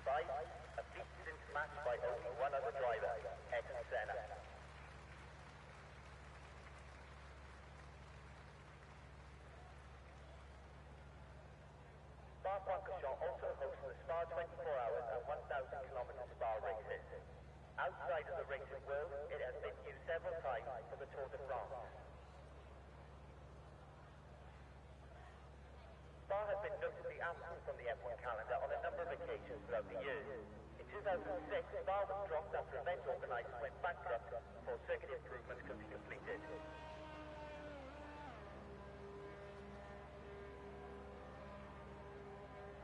1975, a feat since matched by only one other driver, Senna. Spa-Francorchamps also hosts the Spa 24 Hours and 1,000 km Spa races. Outside of the racing world, it has been used several times for the Tour de France. Spa has been notably absent from the F1 calendar on a number of occasions throughout the years. In 2006, Spa was dropped after event organisers went bankrupt before circuit improvements could be completed.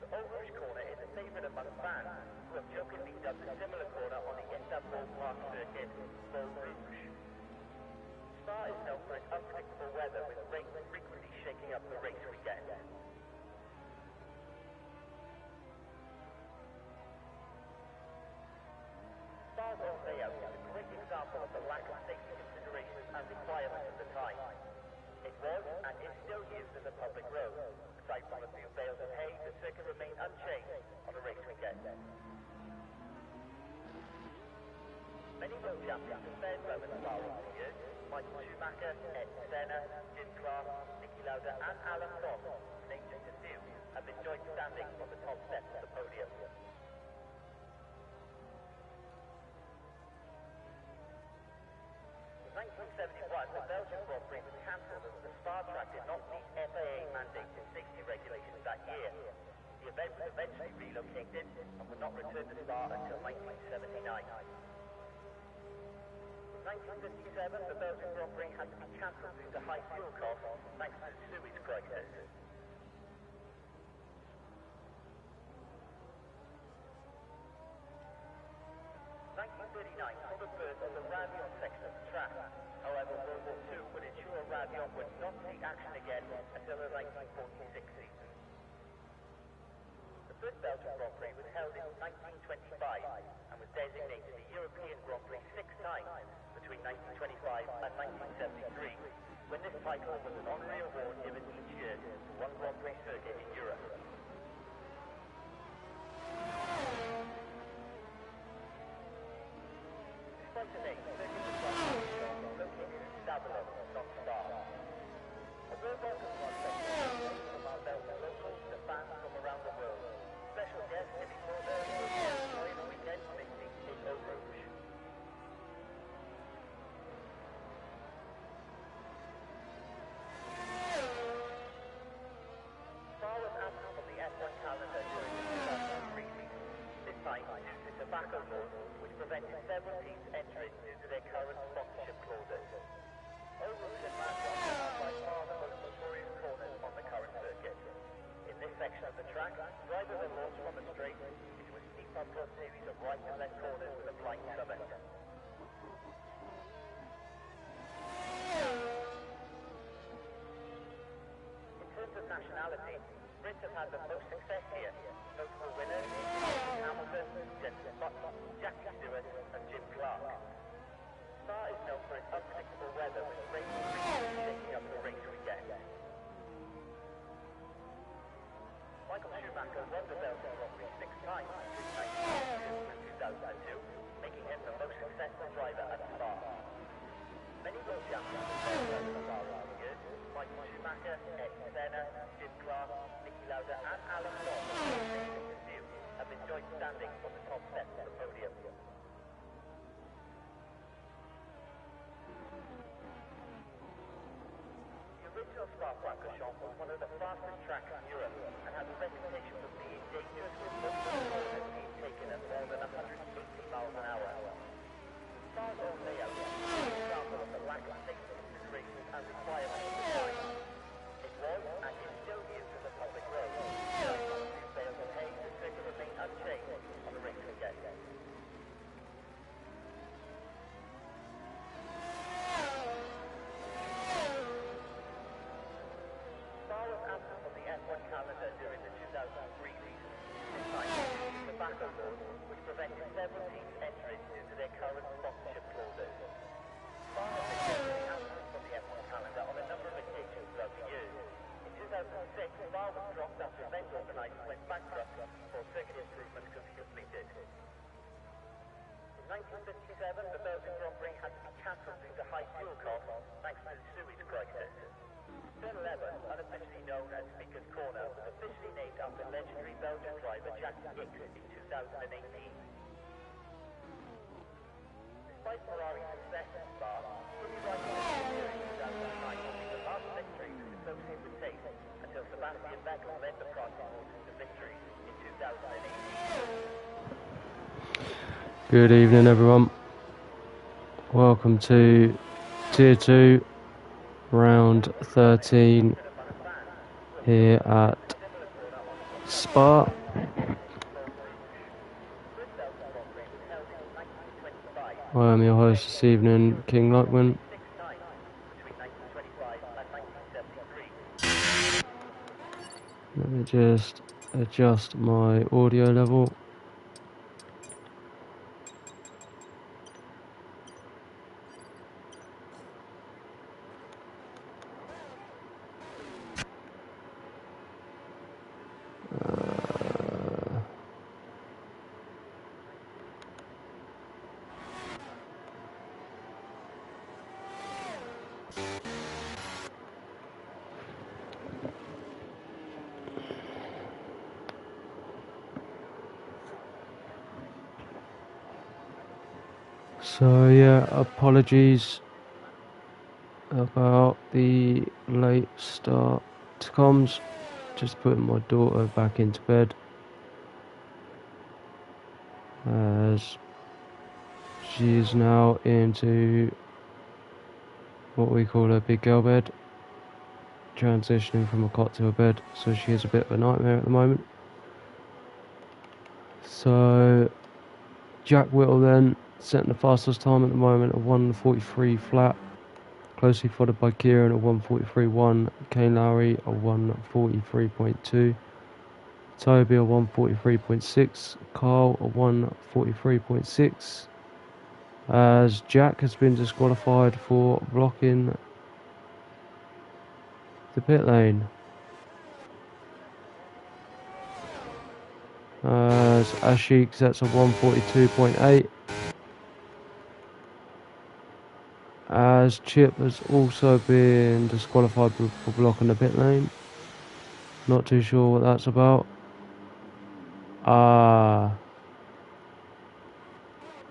The Eau Rouge corner is a favourite among fans who have jokingly dubbed a similar corner on the Istanbul Park circuit, Eau Rouge. Spa is known for its unpredictable weather, with rain frequently shaking up the race weekend. Spa's own layout is a great example of the lack of safety considerations and requirements at the time. It was and is still used as a public road. Aside from a few bales of hay, the circuit remained unchanged on a race weekend. Many world champions have fared well in Spa over the years. Michael Schumacher, Senna, Jim Clark, Niki Lauda and Alan Prost, named just a few, have enjoyed standing on the top steps of the podium. In 1971, the Belgian Grand Prix was cancelled as the Spa track did not meet FAA mandated safety regulations that year. The event was eventually relocated and would not return to Spa until 1979. In 1957, the Belgian Grand Prix had to be cancelled due to high fuel costs thanks to the Suez crisis. 1939 saw the birth of the Ravion section of the track. However, World War II would ensure Ravion would not see action again until the 1946 season. The first Belgian Grand Prix was held in 1925 and was designated the European Grand Prix 6 times between 1925 and 1973, when this title was an honorary award given each year to one Grand Prix circuit in Europe. Despite the name, circuit was located in Stavelot, not Spa. A real welcome to our section from our Belgian locals to fans from around the world. Special guest Jimmy Porter will enjoy the weekend racing in Eau Rouge. Spa was absent from the F1 calendar during the 2003 season. This time due to tobacco laws, which prevented several teams entering due to their current sponsorship clauses. Eau Rouge and Ravion are by far the most notorious corners on the current circuit. In this section of the track, drivers are launched from the straight into a steep uphill series of right and left corners with a blind summit. In terms of nationality, Brits have had the most success here. Notable winners include Hamilton, Jenson Button, Jackie Stewart and Jim Clark. Spa is known for its unpredictable weather, with rain frequently shaking up the race weekend. Michael Schumacher won the Belgian Grand Prix 6 times between 1992 and 2002, making him the most successful driver at Spa. Many world champions have fared well in Spa over the years. Michael Schumacher, Senna, Jim Clark, Niki Lauda and Alan Prost, named just a few, have enjoyed standing on the top steps of the podium. The original Spa-Francorchamps was one of the fastest tracks in Europe and had a reputation for being dangerous, with multiple corners being taken at more than 180 miles an hour. Spa's own layout is an example of the lack of safety considerations and requirements at the time. It was and is still used as a public road. Aside from a few bales of hay, the circuit remained unchanged on the race weekend. Spa was absent from the F1 the Belgian Grand Prix had to be cancelled due to high fuel costs thanks to the sewage crisis. Turn 11, unofficially known as Speaker's Corner, was officially named after legendary Belgian driver Jack Hicks in 2018. Despite Ferrari's success in Spa, Kimi Raikkonen's victory in 2009 will be the last victory to associate with taste until Sebastian Vettel led the Protestants to victory in 2018. Good evening, everyone. Welcome to Tier 2, round 13 here at Spa. I am your host this evening, King Luckman. Let me just adjust my audio level. So yeah, apologies about the late start to comms. Just putting my daughter back into bed as she is now into what we call a big girl bed, transitioning from a cot to a bed, so she is a bit of a nightmare at the moment. So Jack Whittle then setting the fastest time at the moment at 1:43 flat, closely followed by Kieran at 1:43.1, Kane Lowry at 1:43.2, Toby at 1:43.6, Carl at 1:43.6, as Jack has been disqualified for blocking the pit lane. As Ashik sets at 1:42.8. As Chip has also been disqualified for blocking the pit lane. Not too sure what that's about.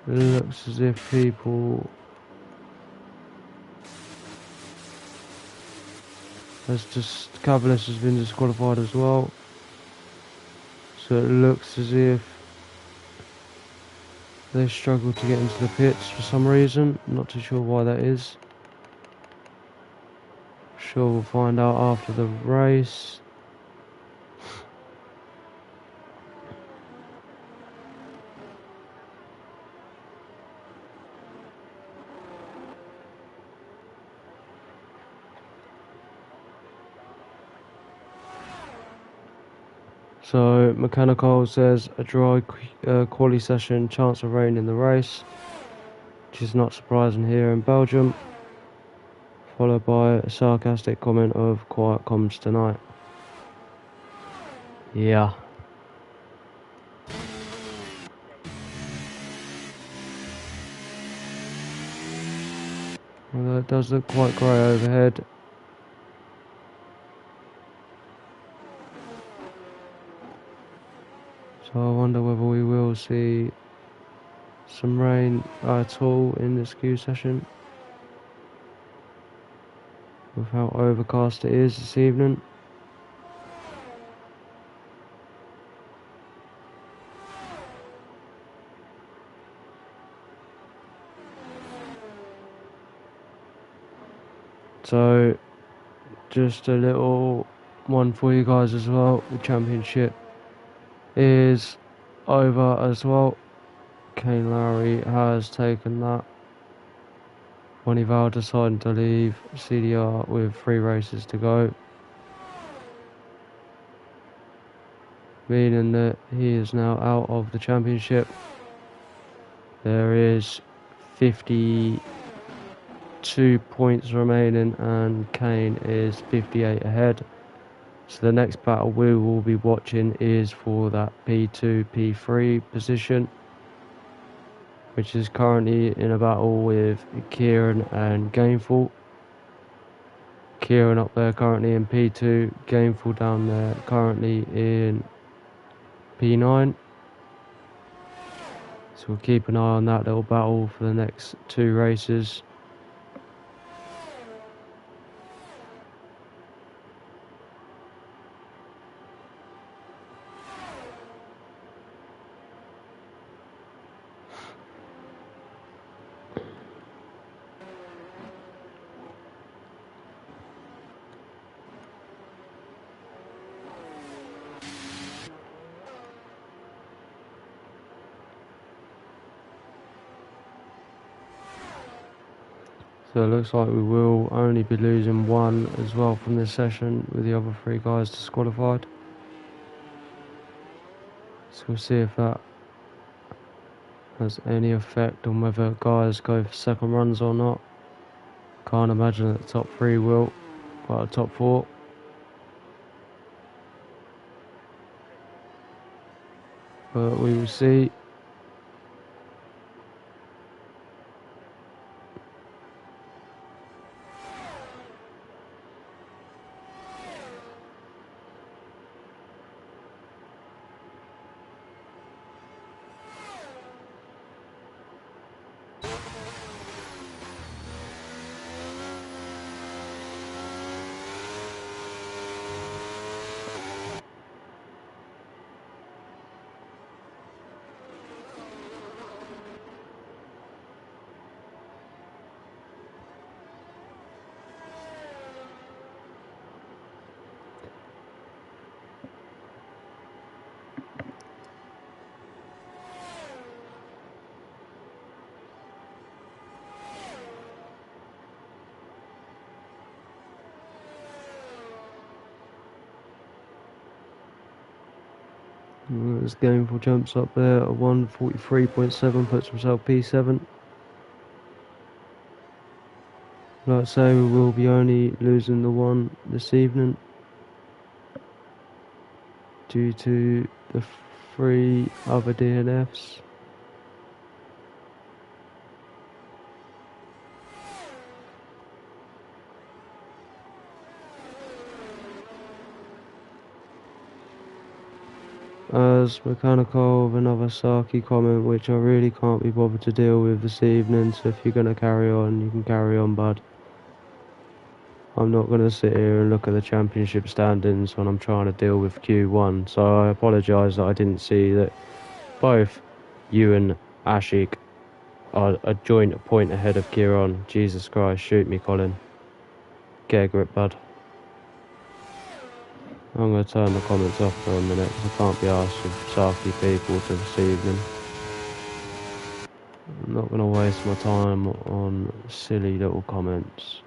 It looks as if people... As just Cavalis has been disqualified as well. So it looks as if they struggle to get into the pits for some reason. Not too sure why that is. Sure, we'll find out after the race. So Mechanical says a dry quali session, chance of rain in the race, which is not surprising here in Belgium. Followed by a sarcastic comment of quiet comms tonight. Yeah. Although it does look quite grey overhead. So I wonder whether we will see some rain at all in this Q session, with how overcast it is this evening. So just a little one for you guys as well. The championship is over as well. Kane Lowry has taken that. Bonival decided to leave CDR with 3 races to go, meaning that he is now out of the championship. There is 52 points remaining and Kane is 58 ahead. So the next battle we will be watching is for that P2, P3 position. which is currently in a battle with Kieran and Gainful. Kieran up there currently in P2, Gainful down there currently in P9. So we'll keep an eye on that little battle for the next 2 races. So it looks like we will only be losing 1 as well from this session, with the other 3 guys disqualified. So we'll see if that has any effect on whether guys go for second runs or not. Can't imagine that the top 3 will, but the top 4. But we will see. As Gainful jumps up there at 1:43.7, puts himself P7. Like I say, we will be only losing the 1 this evening due to the 3 other DNFs. As mechanical with another Saki comment, which I really can't be bothered to deal with this evening, so if you're going to carry on, you can carry on, bud. I'm not going to sit here and look at the championship standings when I'm trying to deal with Q1, so I apologise that I didn't see that both you and Ashik are a joint point ahead of Kieran. Jesus Christ, shoot me, Colin. Get a grip, bud. I'm going to turn the comments off for a minute because I can't be asked with Saki people to this evening. I'm not going to waste my time on silly little comments.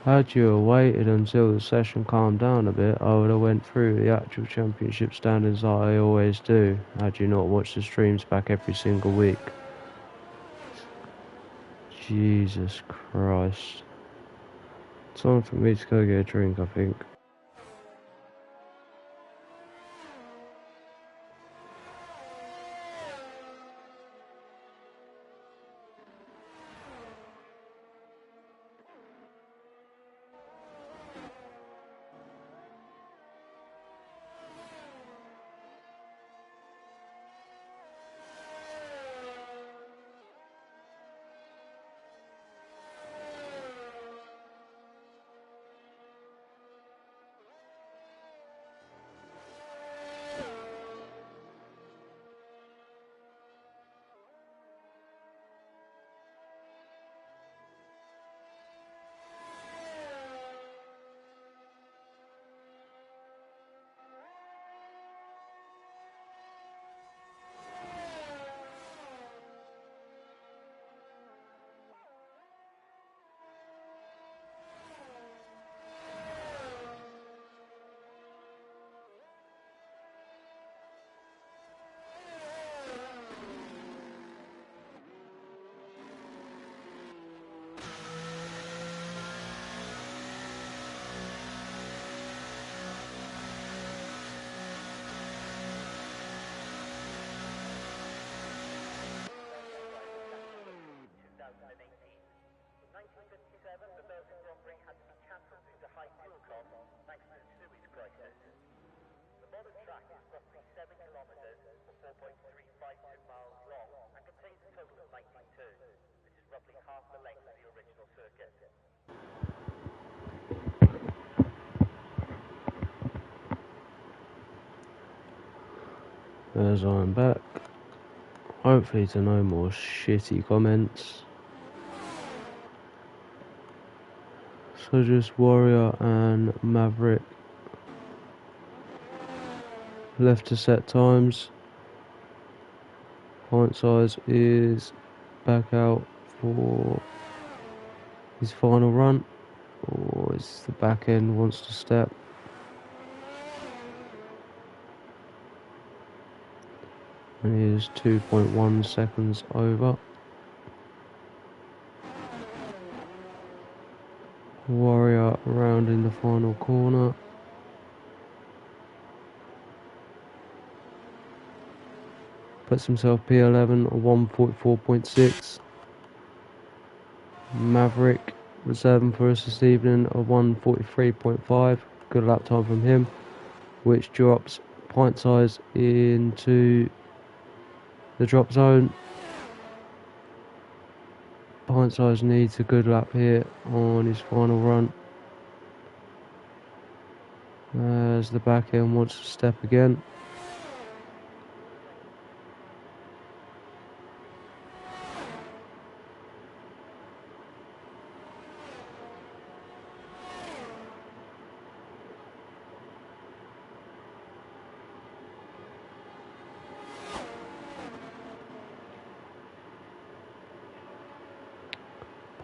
Had you waited until the session calmed down a bit, I would have went through the actual championship standings like I always do, had you not watched the streams back every single week. Jesus Christ. Time for me to go get a drink, I think. modern track is roughly 7 kilometers or 4.352 miles long and contains a total of 92. This is roughly half the length of the original circuit. As I'm back, hopefully to no more shitty comments. So just Warrior and Maverick left to set times. Pint Size is back out for his final run, or is the back end wants to step. And he is 2.1 seconds over. Warrior around in the final corner. Puts himself P11 at 1:44.6. Maverick reserving for us this evening at 1:43.5. Good lap time from him, which drops Pint Size into the drop zone. Pint Size needs a good lap here on his final run, as the back end wants to step again.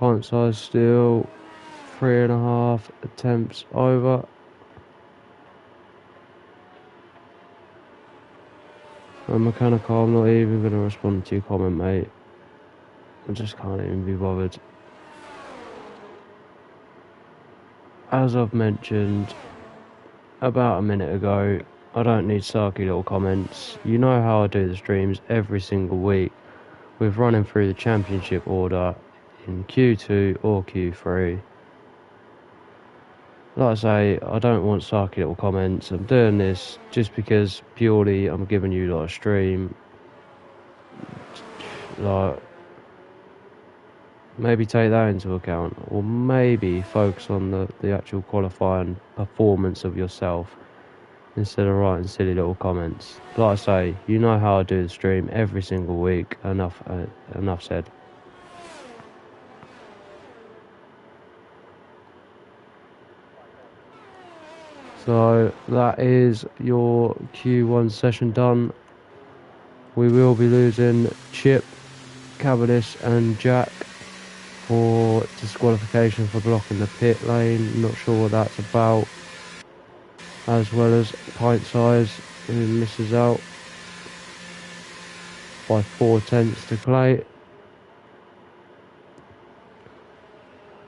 Pint Size still 3.5 attempts over. And Mechanical, I'm not even going to respond to your comment, mate. I just can't even be bothered. As I've mentioned about a minute ago, I don't need sarky little comments. You know how I do the streams every single week, with running through the championship order in Q2 or Q3. Like I say, I don't want sarky little comments. I'm doing this just because purely I'm giving you like a stream. Like, maybe take that into account, or maybe focus on the actual qualifying performance of yourself instead of writing silly little comments. Like I say, you know how I do the stream every single week. Enough said. So that is your Q1 session done. We will be losing Chip, Cavendish and Jack for disqualification for blocking the pit lane. Not sure what that's about. As well as Pint Size, who misses out by 4/10 to Clay.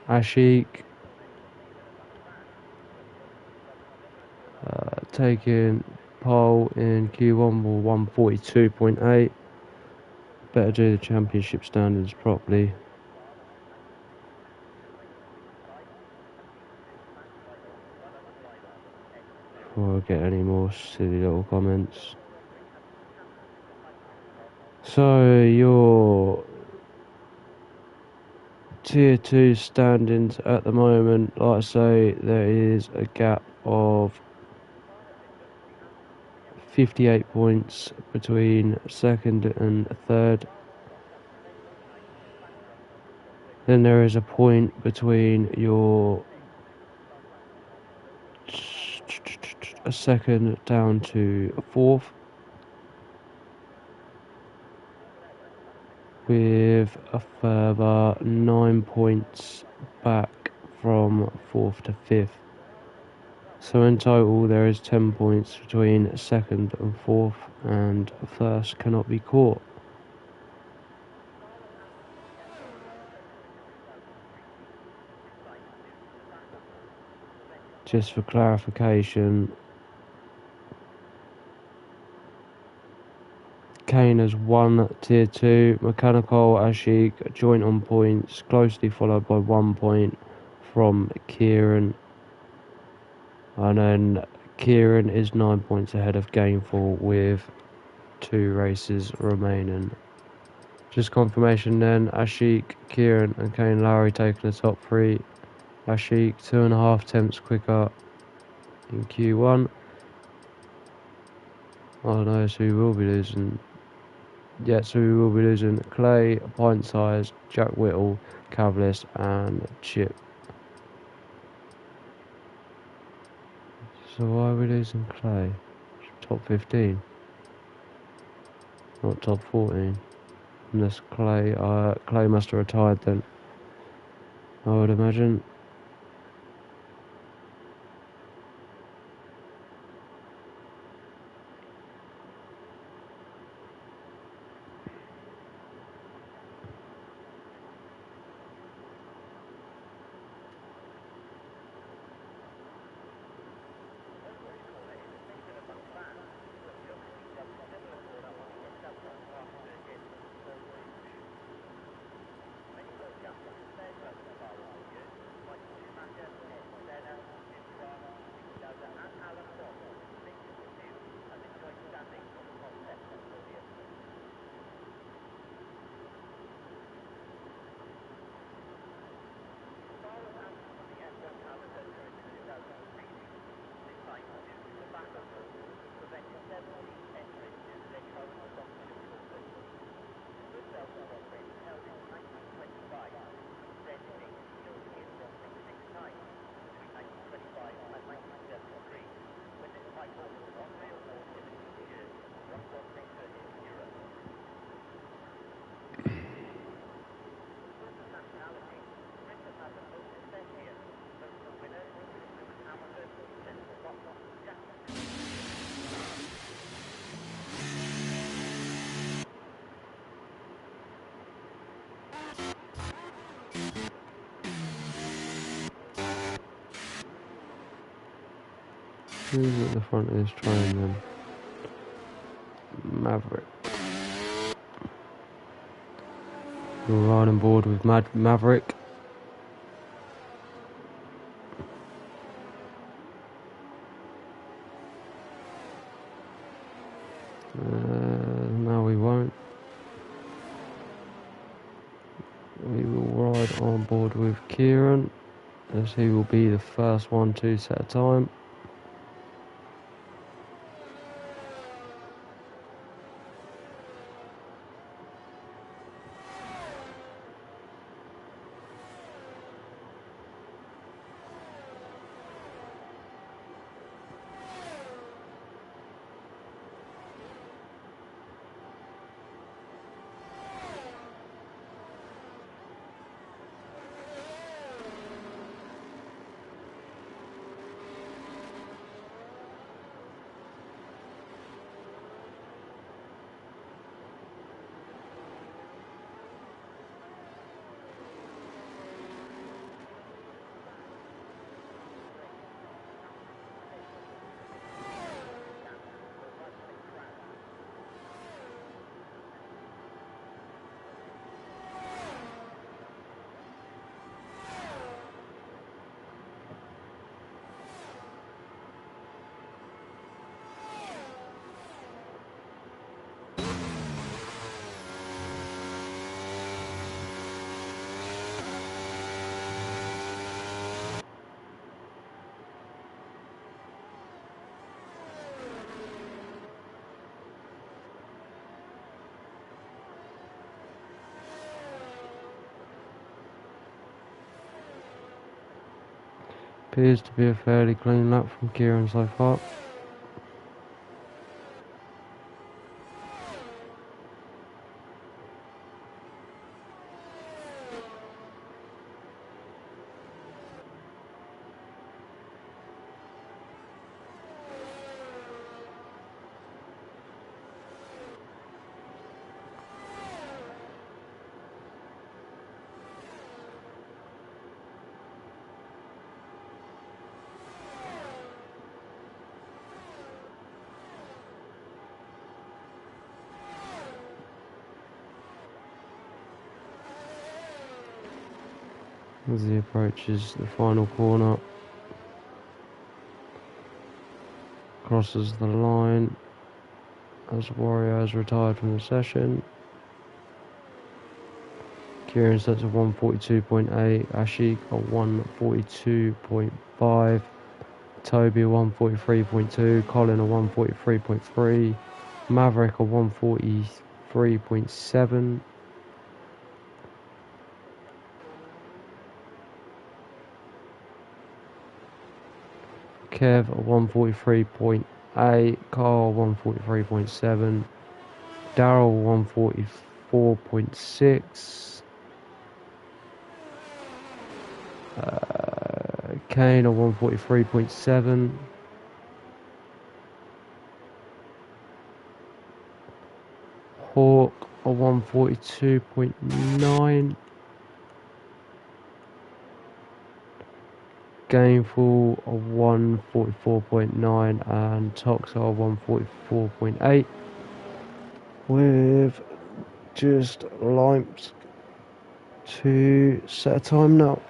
Ashik taking pole in Q1 for 1:42.8. Better do the championship standards properly. Before I get any more silly little comments. So your Tier 2 standings at the moment, like I say, there is a gap of 58 points between second and third. Then there is a point between your second down to fourth, with a further 9 points back from fourth to fifth. So in total there is 10 points between second and fourth, and first cannot be caught. Just for clarification, Kane has won Tier 2, Mechanical, Ashik joint on points, closely followed by 1 point from Kieran. And then Kieran is 9 points ahead of Gainful with 2 races remaining. Just confirmation then, Ashik, Kieran and Kane Lowry taking the top 3. Ashik 2.5 tenths quicker in Q1. Oh no, so we will be losing. Yeah, so we will be losing Clay, Pint Size, Jack Whittle, Cavlis and Chip. So why are we losing Clay? Top 15, not top 14. Unless Clay must have retired then, I would imagine. Who's at the front of this train then? Maverick. We're riding board with Maverick. No, we won't. We will ride on board with Kieran, as he will be the first one to set a time. Appears to be a fairly clean lap from Kieran so far. As he approaches the final corner. crosses the line as Warrior has retired from the session. Kieran sets a 142.8, Ashik a 142.5, Toby a 143.2, Colin a 143.3, Maverick a 143.7, Kev a 143.8, Carl 143.7, Daryl 144.6, Kane a 143.7, Hawk a 142.9, Gameful a 144.9, and Tox a 144.8, with just Limps to set a time now.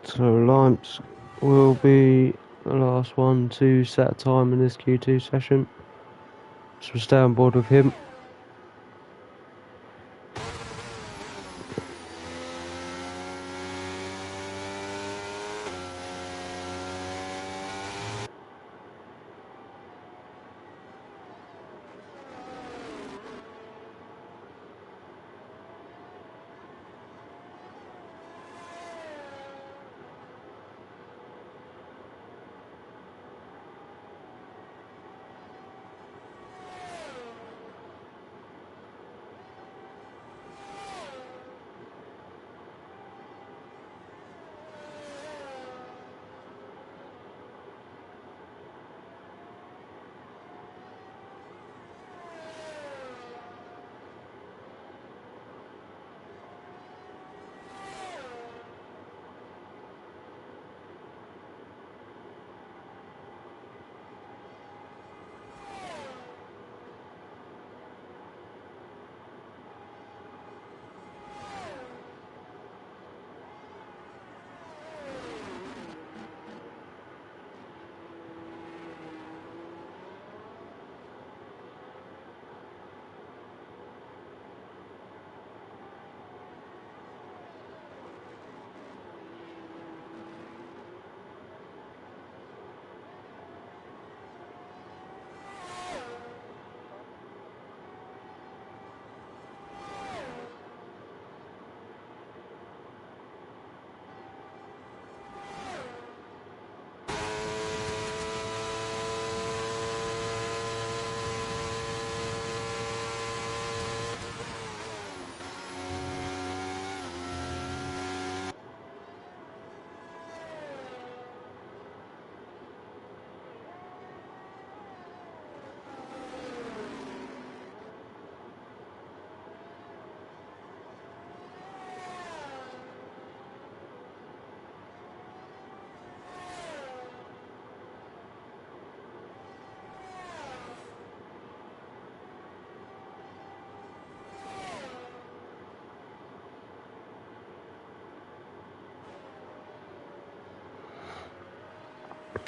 So Limps will be the last one to set a time in this Q2 session. So we'll stay on board with him.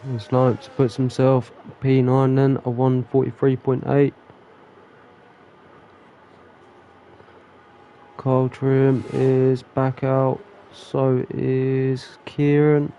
And Snipes puts himself P9 then, a 143.8. Carl Trim is back out, so is Kieran.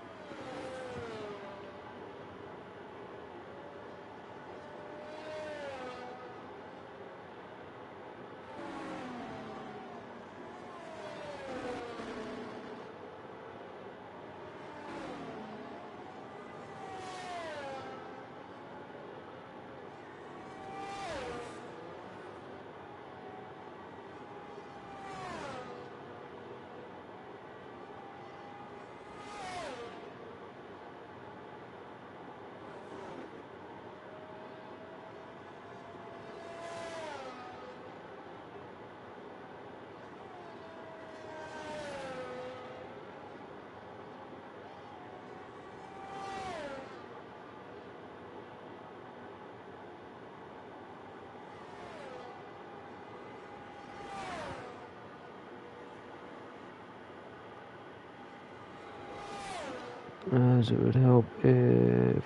As it would help if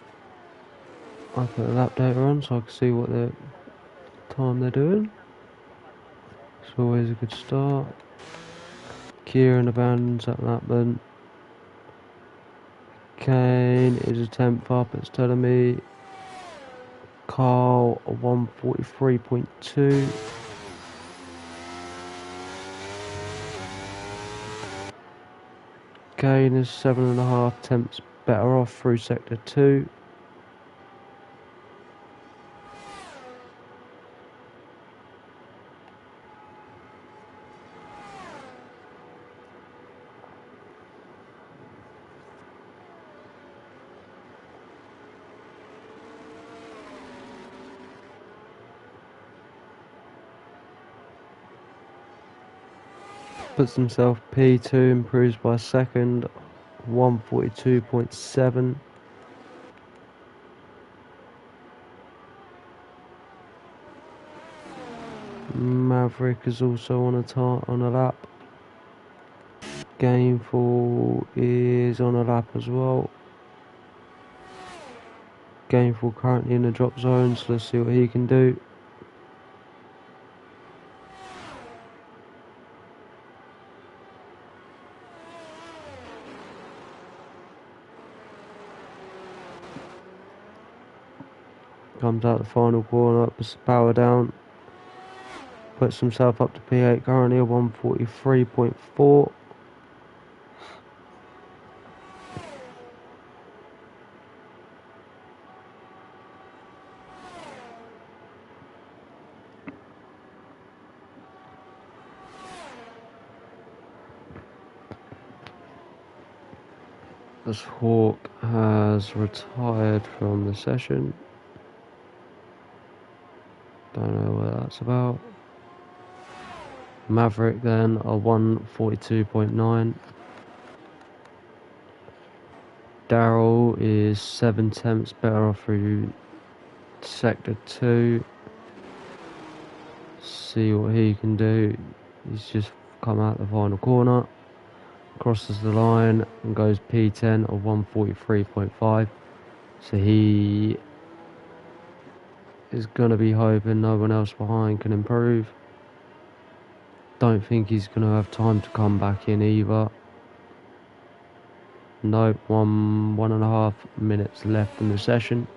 I put a lap data on so I can see what time they're doing. It's always a good start. Kieran abandons that lap then. Kane is a 10th up, it's telling me. Carl a 143.2. Kane is 7.5 tenths better off through sector 2. Puts himself P2, improves by a second, 142.7. Maverick is also on a lap. Gainful is on a lap as well. Gainful currently in the drop zone, so let's see what he can do. Comes out the final corner, puts the power down. Puts himself up to P8 currently at 143.4. This Hawk has retired from the session. Don't know what that's about. Maverick then a 142.9. Daryl is 7 tenths better off through sector 2. See what he can do. He's just come out the final corner, crosses the line and goes P10 of 143.5. So he is going to be hoping no one else behind can improve. Don't think he's going to have time to come back in either. Nope, 1.5 minutes left in the session.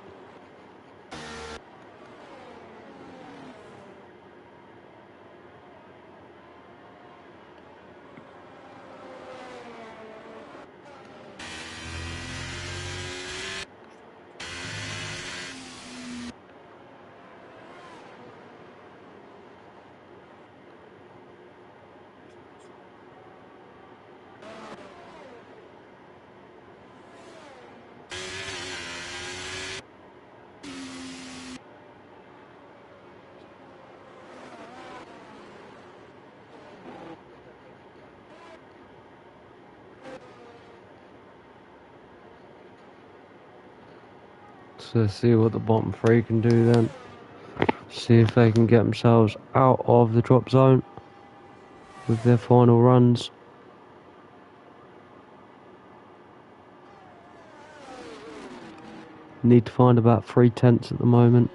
So let's see what the bottom 3 can do then. See if they can get themselves out of the drop zone with their final runs. Need to find about 3/10 at the moment.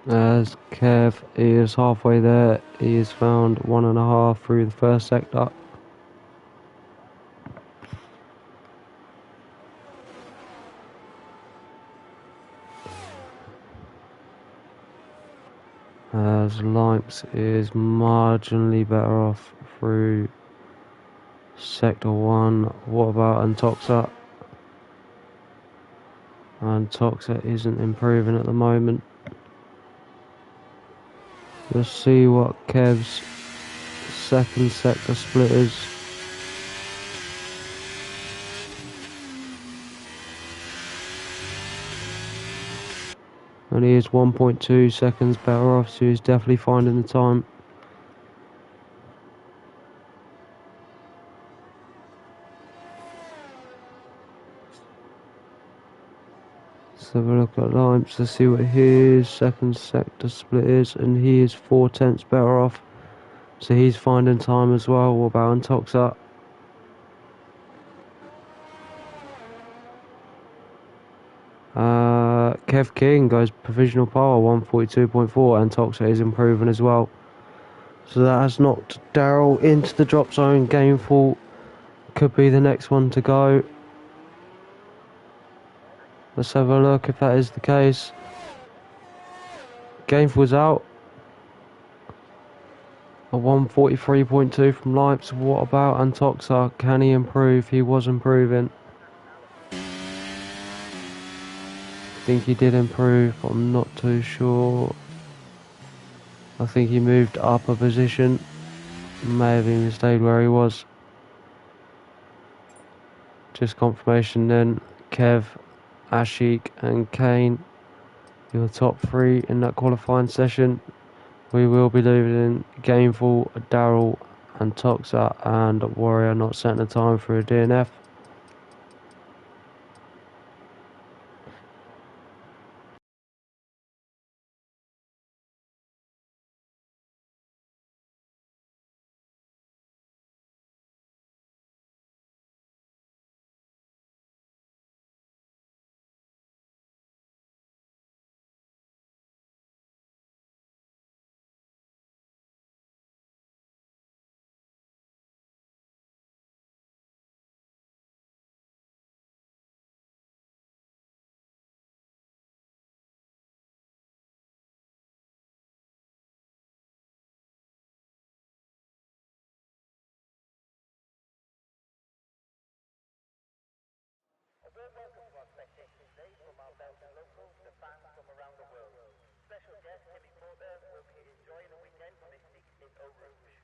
As Kev is halfway there, he has found 1.5 through the first sector. As Lipes is marginally better off through sector 1. What about Antoxa? Antoxa isn't improving at the moment. Let's see what Kev's second sector split is. And he is 1.2 seconds better off, so he's definitely finding the time. Let's have a look at Lipes to see what his second sector split is, and he is 4/10 better off, so he's finding time as well. What about Antoxa? Kev King goes provisional power 142.4, and Toxa is improving as well. So that has knocked Daryl into the drop zone. Gameful could be the next one to go. Let's have a look if that is the case. Gameful's out. A 143.2 from Lipes. What about Antoxa? Can he improve? He was improving. I think he did improve, but I'm not too sure. I think he moved up a position. May have even stayed where he was. Just confirmation then. Kev, Ashik and Kane, your top 3 in that qualifying session. We will be leaving Gameful, Daryl and Toxa and Warrior not setting the time for a DNF. A warm welcome to our spectators today from our Belgian locals to fans from around the world. Special guest Timmy Porter will be enjoying a weekend this week in Eau Rouge.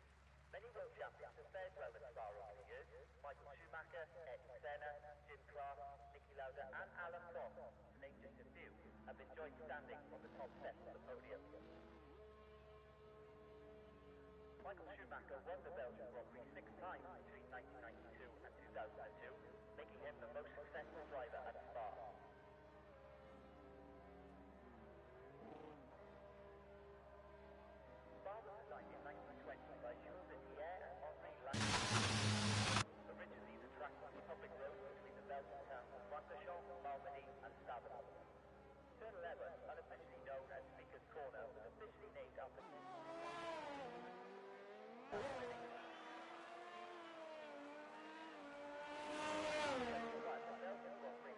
Many world champions have fared well in Spa over the years. Michael Schumacher, Ayrton Senna, Jim Clark, Niki Lauda and Alan Prost, to name just a few, have enjoyed standing on the top steps of the podium. Michael Schumacher won the Belgian Grand Prix 6 times between 1992 and 2002, making him the most successful driver at Spa. Spa was designed in 1920 by Jules Tier and Henri Lang. Originally, the track was a public road between the Belgian towns of Francorchamps, Malmedy and Stade. Turn 11, unofficially known as Speaker's Corner, was officially named after the Belgian Grand Prix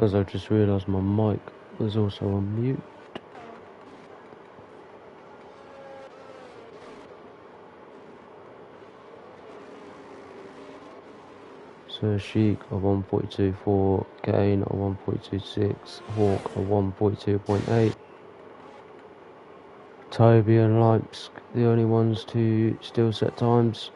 Because I just realised my mic was also on mute. So Sheik a 142.4, Gain a 142.6, Hawk a 142.8. Toby and Leipzig, the only ones to still set times.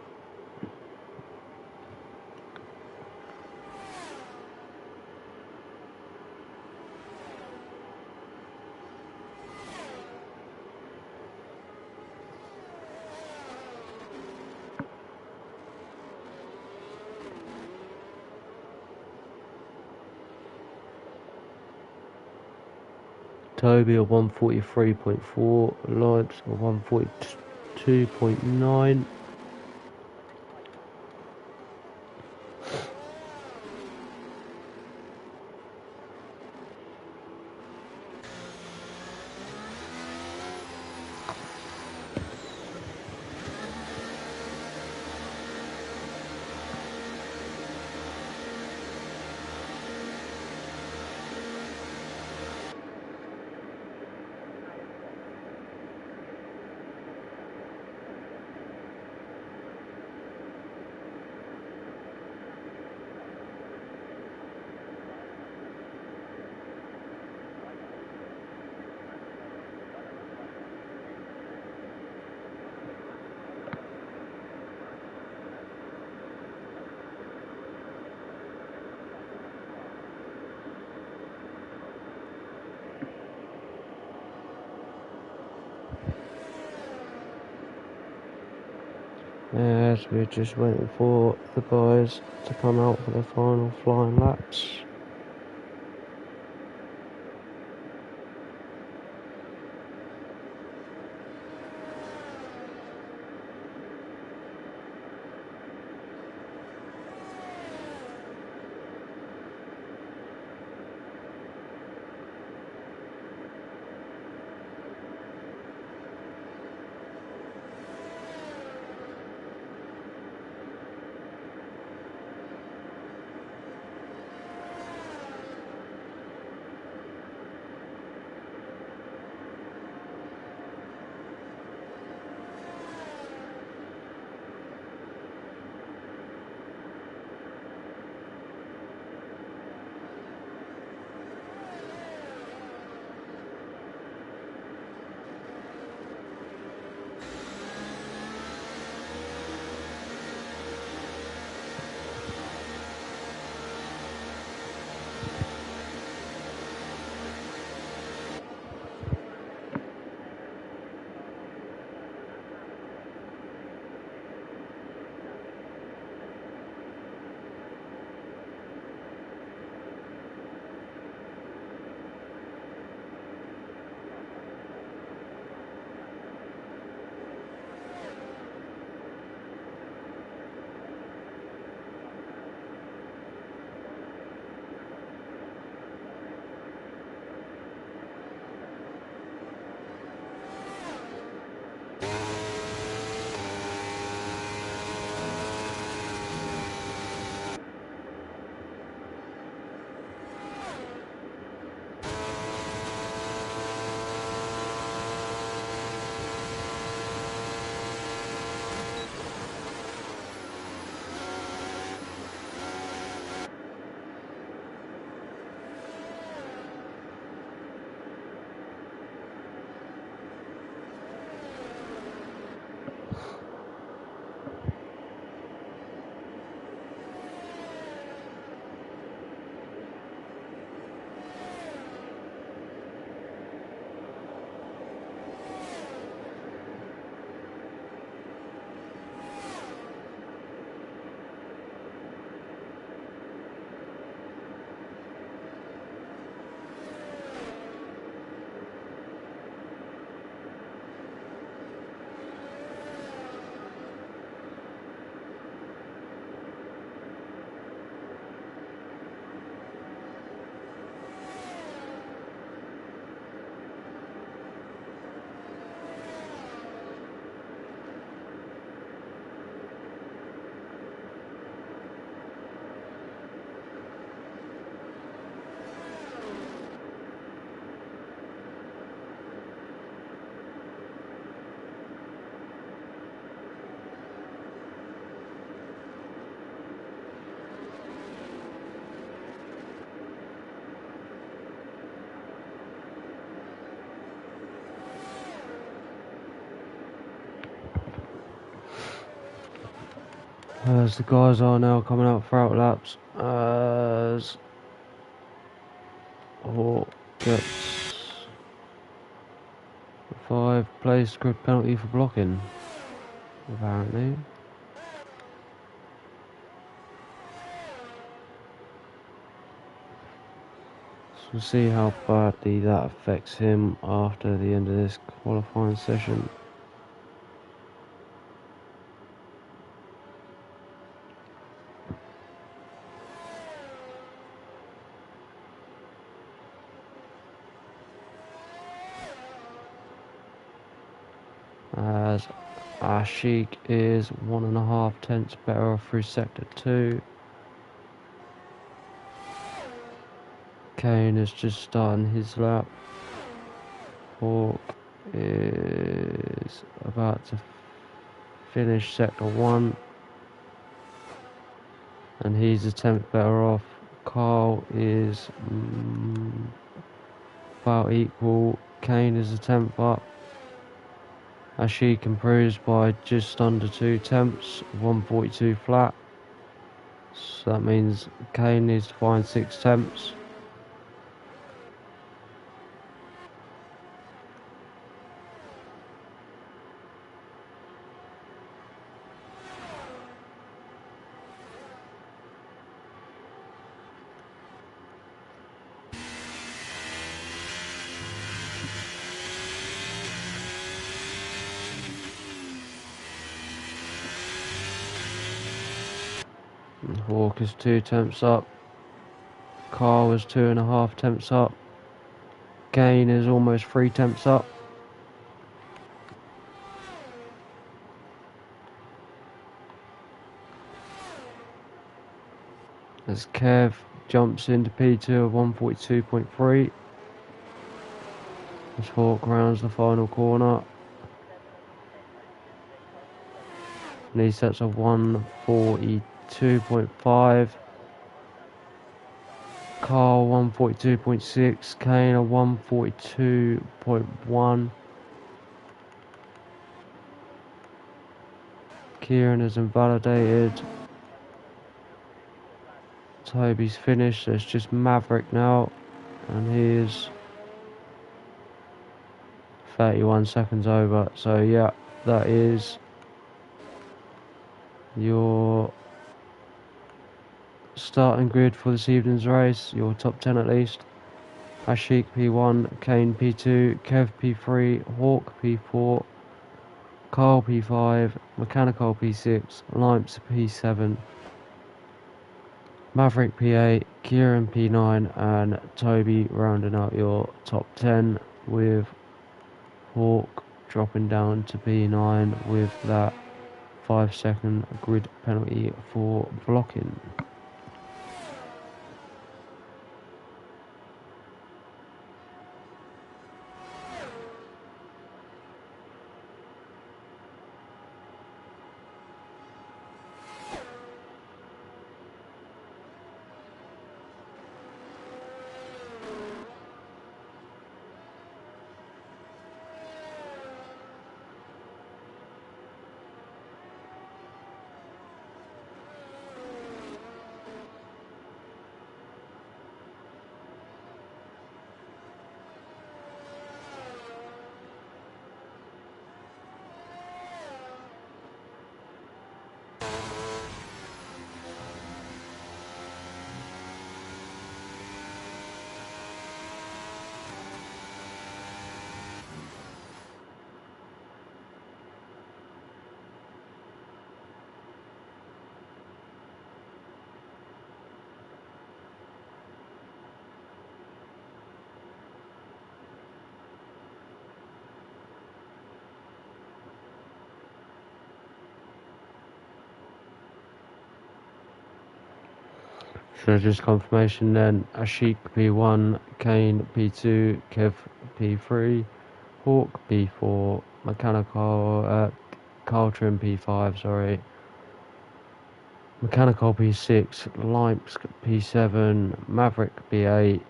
Toby a 143.4, Leipzig a 142.9. As we're just waiting for the guys to come out for their final flying laps. As the guys are now coming out for out laps, as Hawk gets a 5-place grid penalty for blocking, apparently. So we'll see how badly that affects him after the end of this qualifying session. As Ashik is 1.5 tenths better off through sector 2. Kane is just starting his lap. Hawk is about to finish sector 1, and he's a tenth better off. Carl is about equal. Kane is a tenth up. Ashik improves by just under 2 tenths, 142 flat. So that means Kane needs to find 6 tenths. Hawk is 2 tenths up. Carl is 2.5 tenths up. Kane is almost 3 tenths up. As Kev jumps into P2 of 142.3. As Hawk rounds the final corner. And he sets a 142.5. Carl 142.6. Kane a 142.1. Kieran is invalidated. Toby's finished, so it's just Maverick now, and he is 31 seconds over. So yeah, that is your starting grid for this evening's race, your top 10 at least. Ashik P1, Kane P2, Kev P3, Hawk P4, Carl P5, Mechanical P6, Limps P7, Maverick P8, Kieran P9, and Toby rounding out your top 10, with Hawk dropping down to P9 with that 5-second grid penalty for blocking. So just confirmation then: Ashik P1, Kane P2, Kev P3, Hawk P4, Mechanical Carl Trim P5, sorry, Mechanical P6, Limps P7, Maverick P8,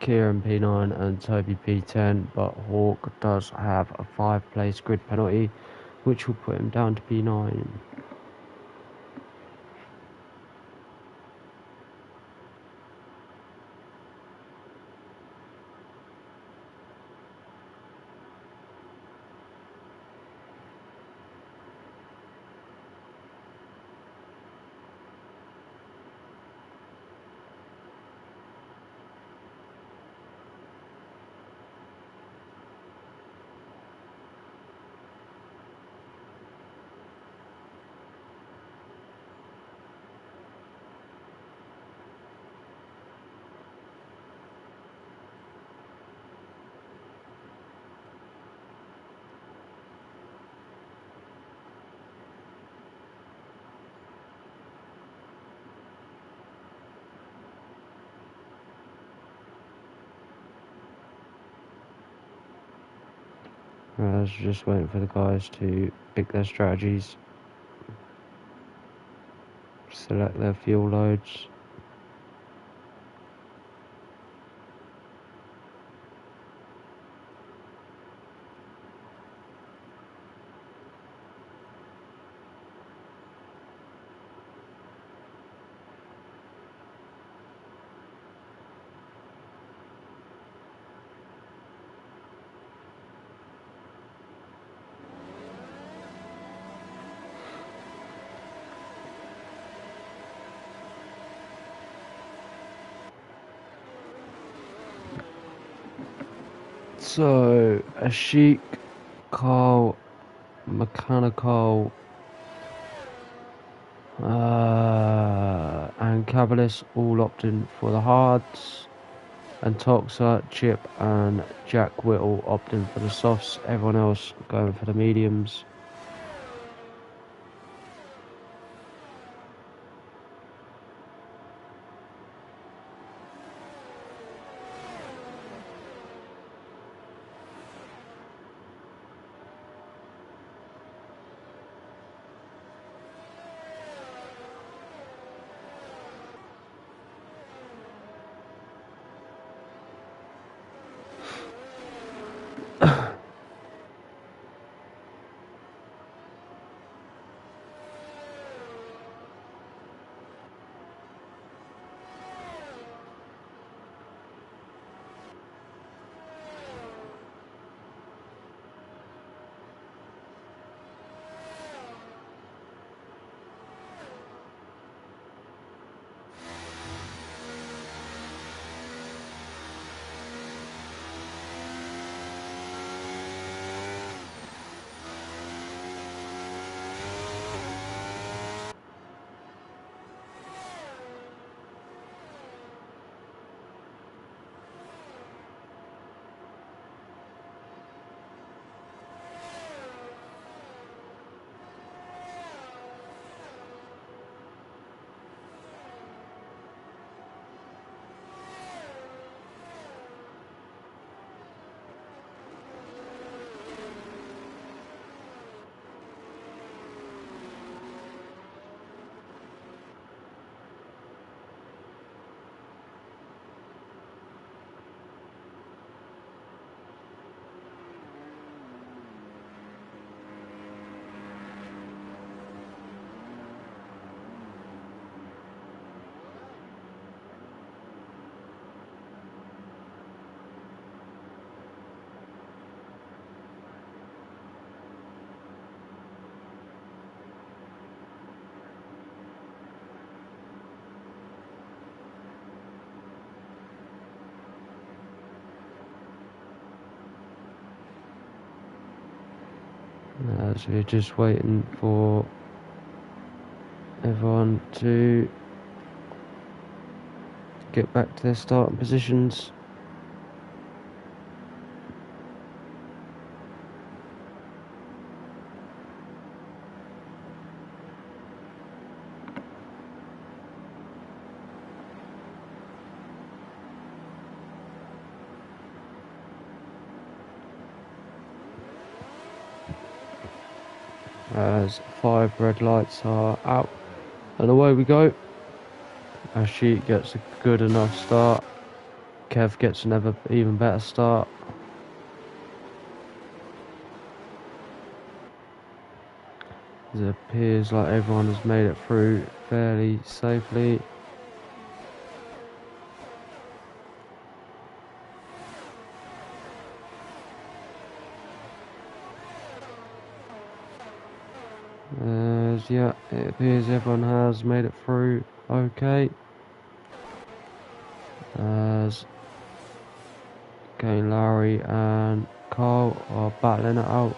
Kieran P9 and Toby P10, but Hawk does have a 5-place grid penalty, which will put him down to P9. Just waiting for the guys to pick their strategies, select their fuel loads. So, Ashik, Carl, Mechanical, and Cavalis all opting for the hards, and Toxa, Chip, and Jack Whittle opting for the softs. Everyone else going for the mediums. So we're just waiting for everyone to get back to their starting positions. As 5 red lights are out, and away we go. Ashik gets a good enough start. Kev gets another even better start. It appears like everyone has made it through fairly safely. Yeah, it appears everyone has made it through okay. As Kane, Larry and Carl are battling it out.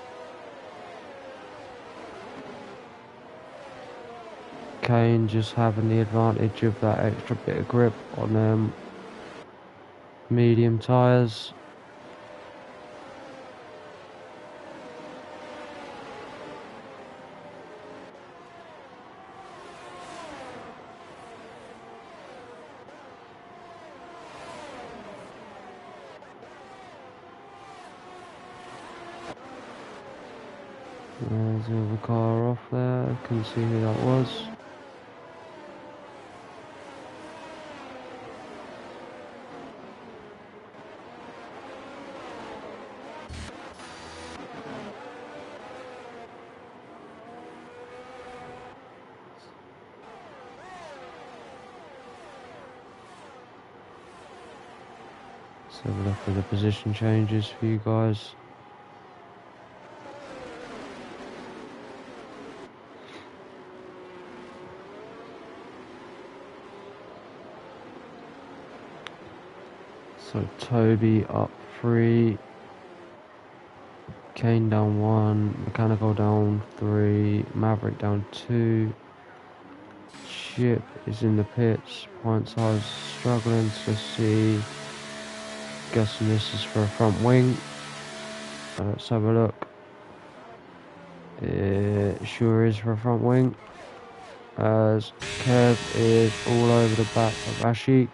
Kane just having the advantage of that extra bit of grip on them medium tyres. There's the other car off there, couldn't see who that was. Let's have a look at the position changes for you guys. So Toby up 3, Kane down 1, Mechanical down 3, Maverick down 2, Chip is in the pits, point size struggling to see, guessing this is for a front wing. Let's have a look. It sure is for a front wing, as Kev is all over the back of Ashik,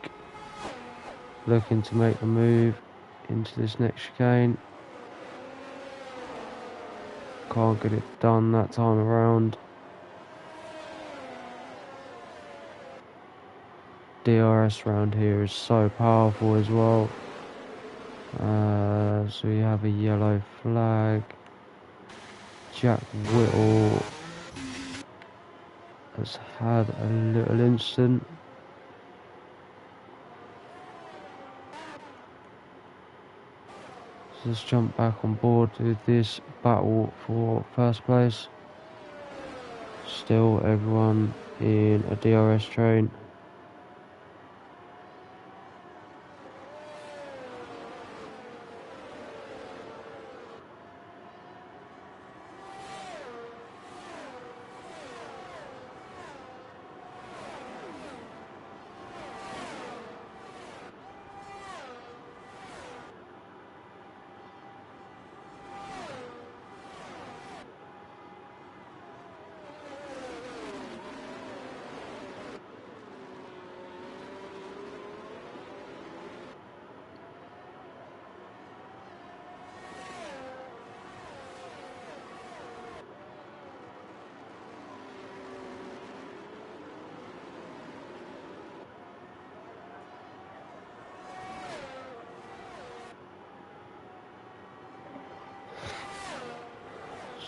looking to make the move into this next chicane. Can't get it done that time around. DRS round here is so powerful as well. So we have a yellow flag. Jack Whittle has had a little incident. So let's jump back on board with this battle for first place. Still everyone in a DRS train.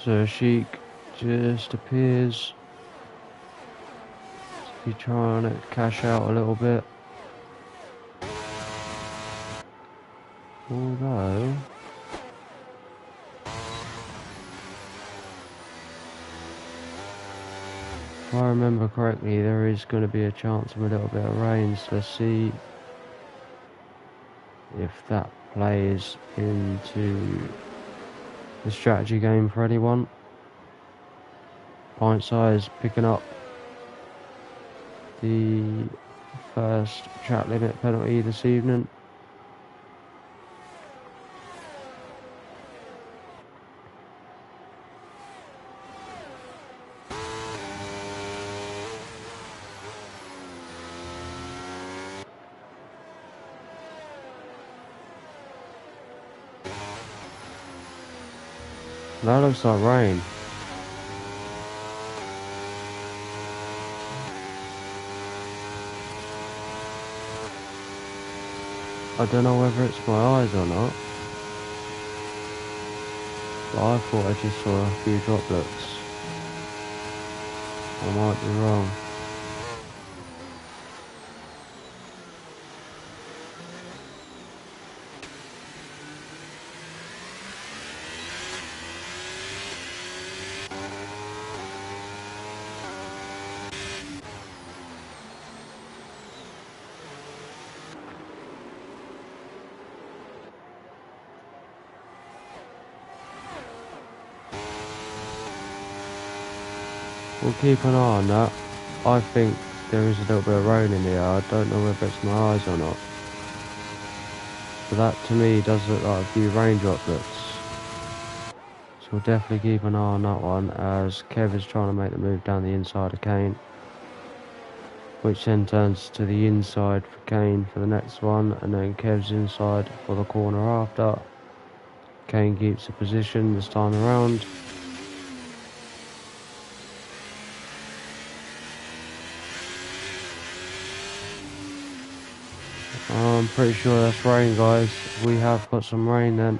So Sheik just appears to be trying to cash out a little bit. Although if I remember correctly, there is going to be a chance of a little bit of rain, so let's see if that plays into the strategy game for anyone. Pint size picking up the first track limit penalty this evening. That looks like rain. I don't know whether it's my eyes or not, but I thought I just saw a few droplets. I might be wrong. We'll keep an eye on that. I think there is a little bit of rain in here. I don't know whether it's my eyes or not. But that to me does look like a few rain droplets. So we'll definitely keep an eye on that one, as Kev is trying to make the move down the inside of Kane, which then turns to the inside for Kane for the next one, and then Kev's inside for the corner after. Kane keeps the position this time around. I'm pretty sure that's rain, guys. We have got some rain then.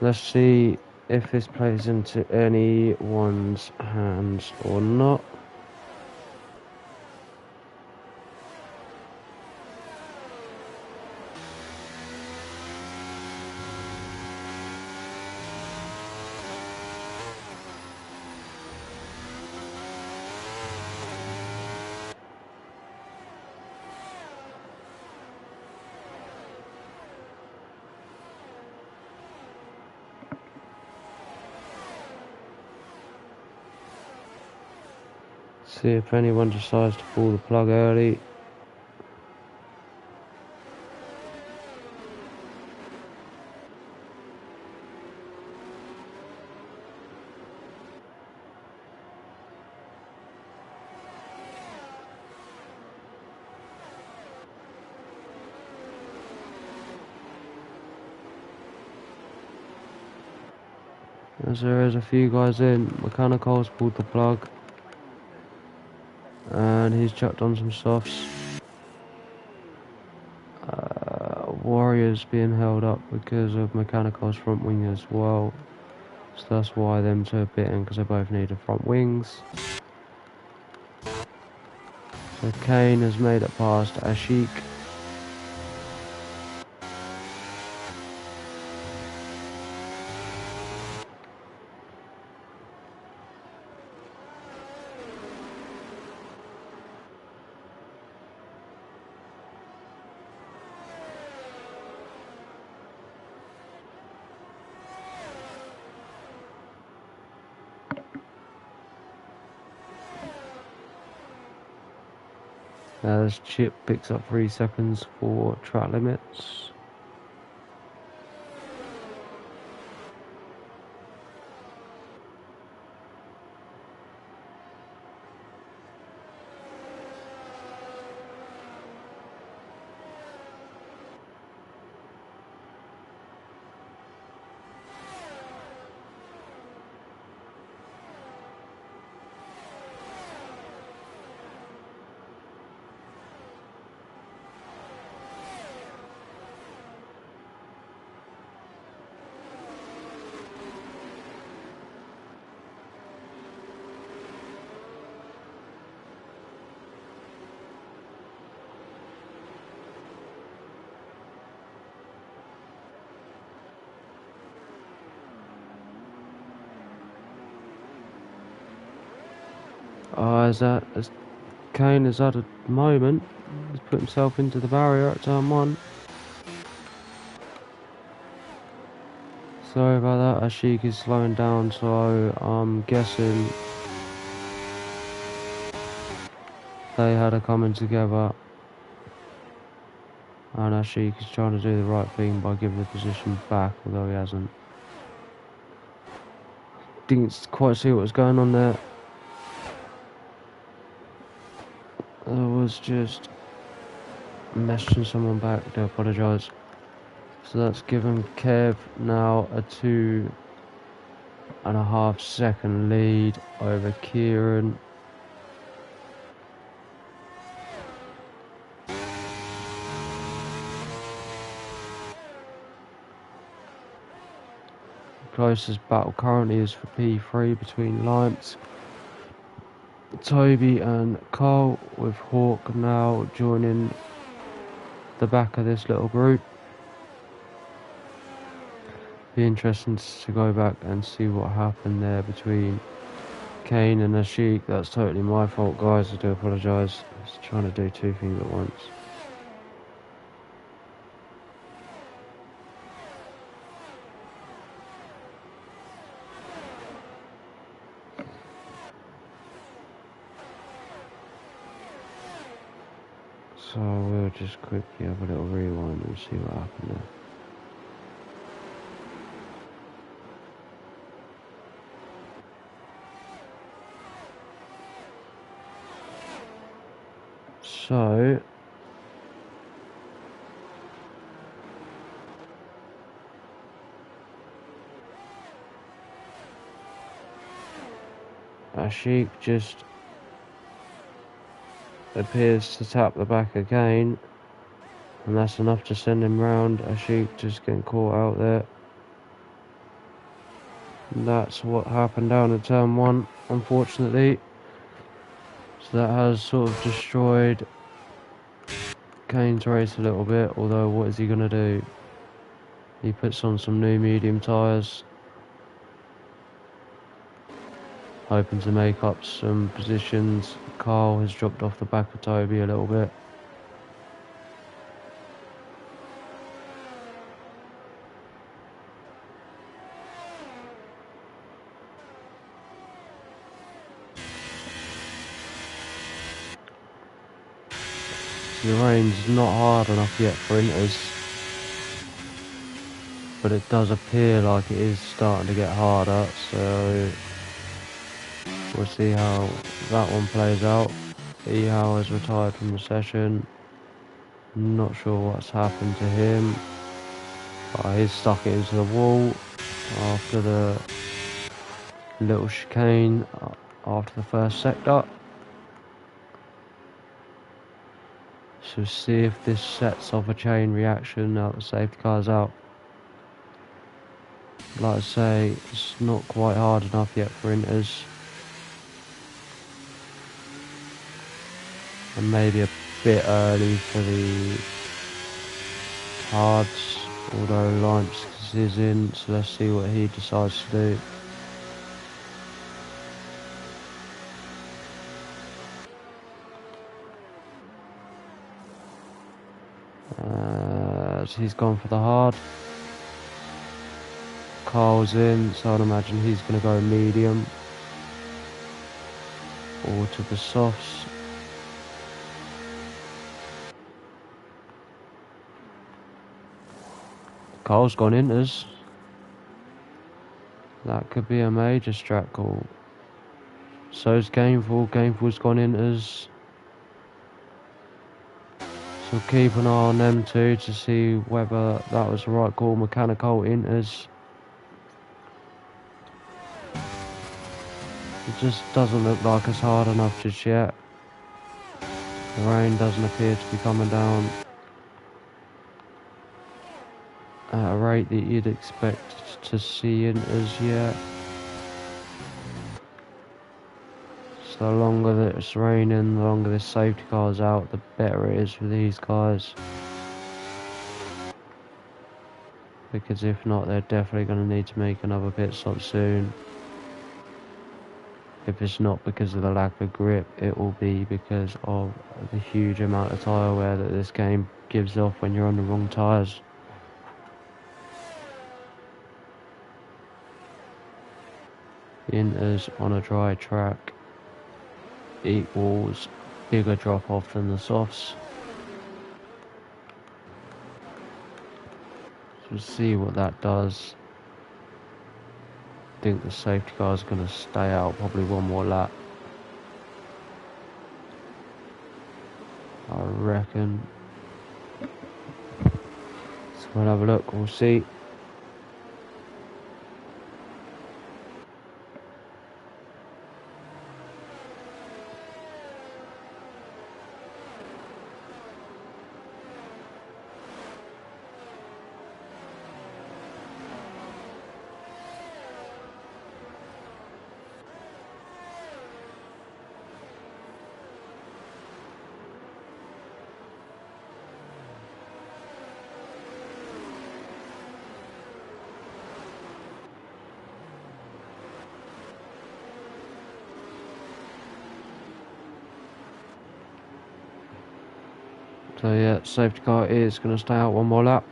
Let's see if this plays into anyone's hands or not. See if anyone decides to pull the plug early. As there is a few guys in, Mechanical's pulled the plug and he's chucked on some softs. Warrior's being held up because of Mechanical's front wing as well, so that's why them two are biting, because they both need the front wings. So Kane has made it past Ashik. As Chip picks up 3 seconds for track limits. As Kane is at a moment, he's put himself into the barrier at turn 1. Sorry about that, Ashik is slowing down, so I'm guessing they had a coming together. And Ashik is trying to do the right thing by giving the position back, although he hasn't. Didn't quite see what was going on there. I was just messaging someone back, I do apologise. So that's given Kev now a 2.5 second lead over Kieran. Closest battle currently is for P3 between Lance, Toby and Cole, with Hawk now joining the back of this little group. Be interesting to go back and see what happened there between Kane and Ashik. That's totally my fault, guys, I do apologise. I was trying to do 2 things at once. So we'll just quickly have a little rewind and see what happened there. So Ashik just appears to tap the back again. And that's enough to send him round. Ashik just getting caught out there. And that's what happened down at turn 1, unfortunately. So that has sort of destroyed Kane's race a little bit, although what is he going to do? He puts on some new medium tyres, hoping to make up some positions. Carl has dropped off the back of Toby a little bit. The rain's not hard enough yet for Inters, but it does appear like it is starting to get harder, so we'll see how that one plays out. Ehal has retired from the session. Not sure what's happened to him. He's stuck it into the wall after the little chicane after the first sector. So see if this sets off a chain reaction now that the safety car's out. Like I say, it's not quite hard enough yet for Inters. And maybe a bit early for the hards, although Lance is in, so let's see what he decides to do. So he's gone for the hard. Carl's in, so I'd imagine he's going to go medium or to the softs. Carl's gone Inters. That could be a major strat call. So's Gameful. Gameful's gone Inters. So keep an eye on them two to see whether that was the right call. Mechanical Inters. It just doesn't look like it's hard enough just yet. The rain doesn't appear to be coming down at a rate that you'd expect to see Inters yet. So the longer that it's raining, the longer this safety car's out, the better it is for these guys. Because if not, they're definitely going to need to make another pit stop soon. If it's not because of the lack of grip, it will be because of the huge amount of tyre wear that this game gives off when you're on the wrong tyres. Inters on a dry track equals bigger drop off than the softs. So we'll see what that does. I think the safety car is going to stay out probably one more lap. I reckon. So we'll have a look, we'll see. So yeah, safety car is going to stay out one more lap.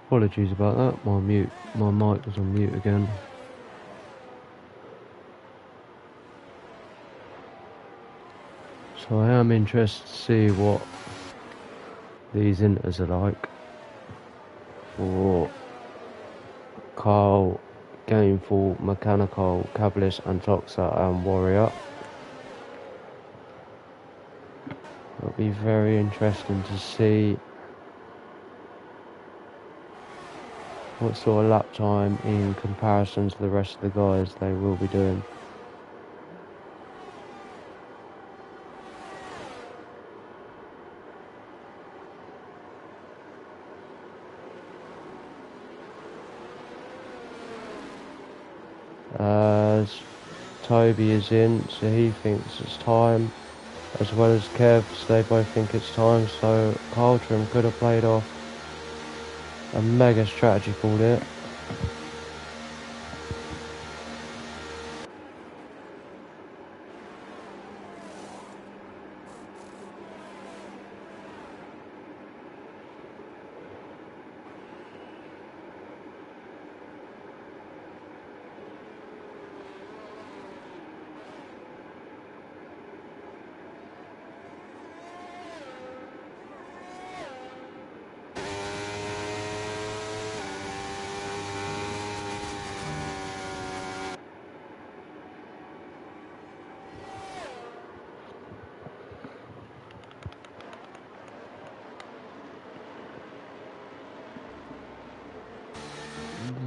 Apologies about that. My mic was on mute again. So I am interested to see what these inters are like for Carl, Gameful, Mechanical, Cabalist, and Toxa and Warrior. It'll be very interesting to see what sort of lap time in comparison to the rest of the guys they will be doing. As Toby is in, so he thinks it's time, as well as Kev, so they both think it's time, so Carltrim could have played off a mega strategy called it.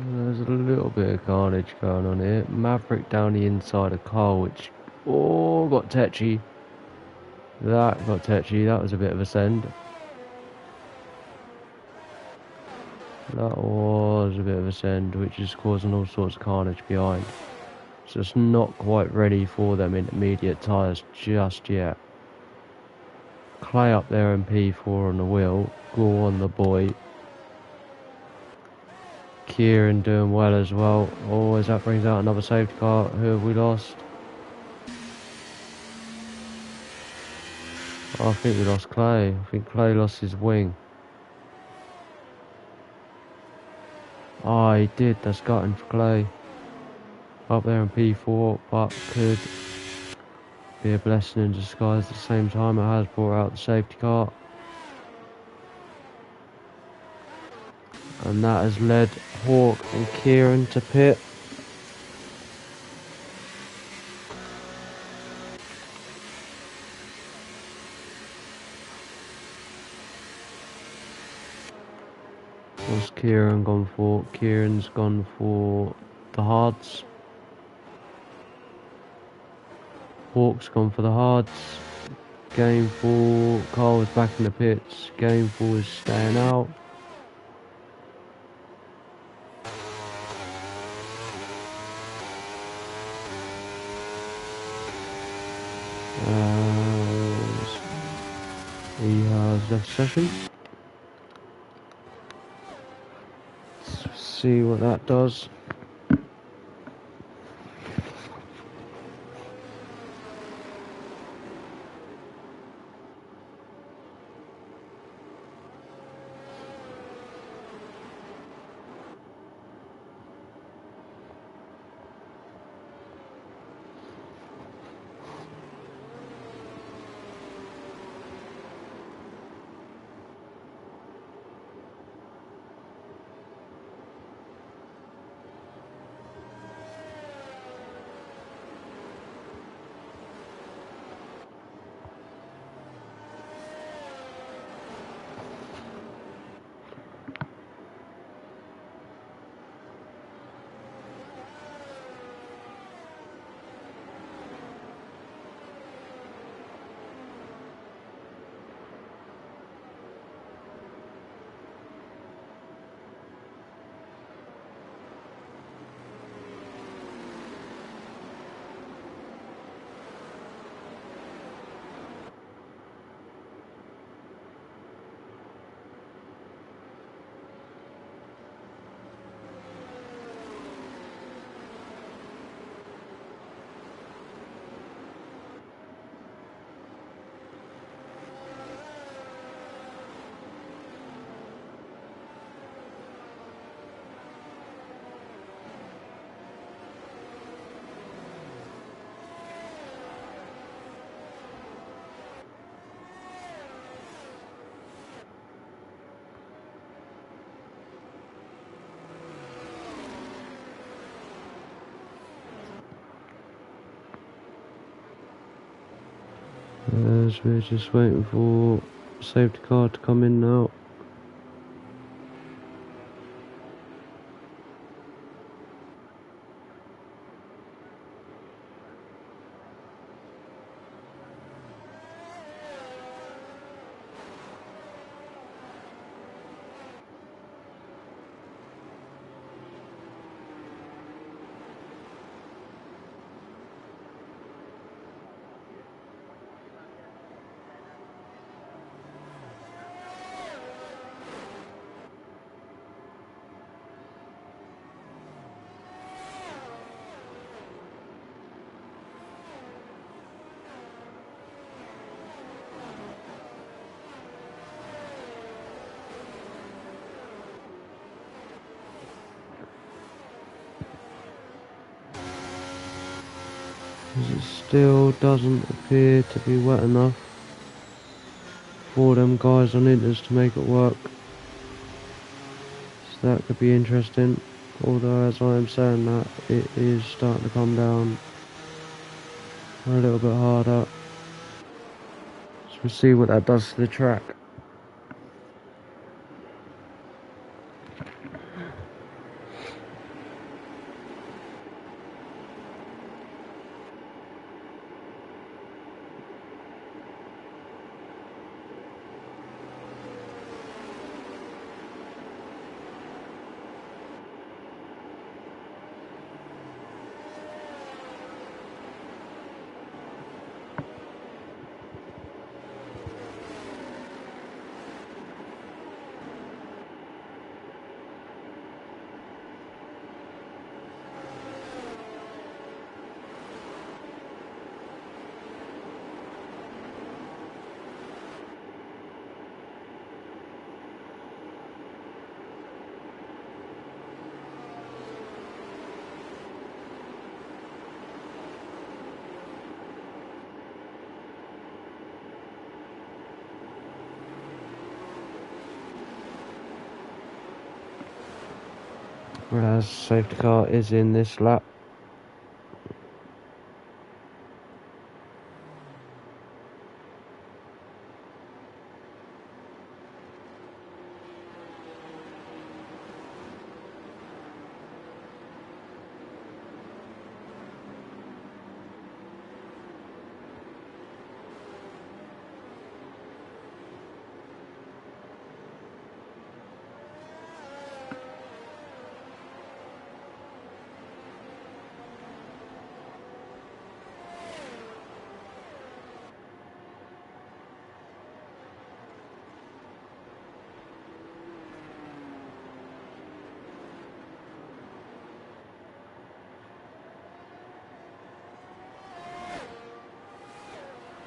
There's a little bit of carnage going on here. Maverick down the inside of Carl, which got tetchy. That got tetchy. That was a bit of a send. That was a bit of a send, which is causing all sorts of carnage behind. So it's not quite ready for them intermediate tyres just yet. Clay up there and P4 on the wheel. Go on the boy. Kieran doing well as well. Oh, as that brings out another safety car. Who have we lost? I think we lost Clay. I think Clay lost his wing. Oh, he did. That's gutting for Clay. Up there in P4, but could be a blessing in disguise at the same time. It has brought out the safety car. And that has led Hawk and Kieran to pit. What's Kieran gone for? Kieran's gone for the hards. Hawk's gone for the hards. Gameful, Carl's back in the pits. Gameful is staying out. He has left session. Let's see what that does. As we're just waiting for safety car to come in now. It still doesn't appear to be wet enough for them guys on Inters to make it work. So that could be interesting. Although as I am saying that, it is starting to come down a little bit harder. So we'll see what that does to the track. Whereas safety car is in this lap.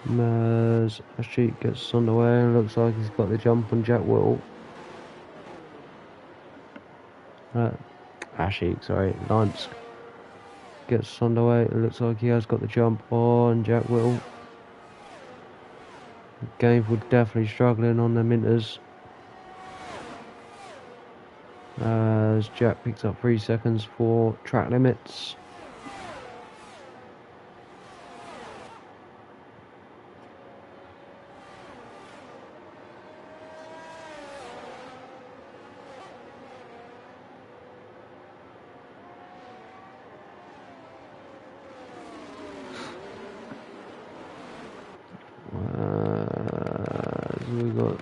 As Ashik gets underway and looks like he's got the jump on Jack Whittle. Ashik, sorry, Lance gets underway. It looks like he has got the jump on Jack Whittle. Gainful definitely struggling on the Minters. As Jack picks up 3 seconds for track limits. We've got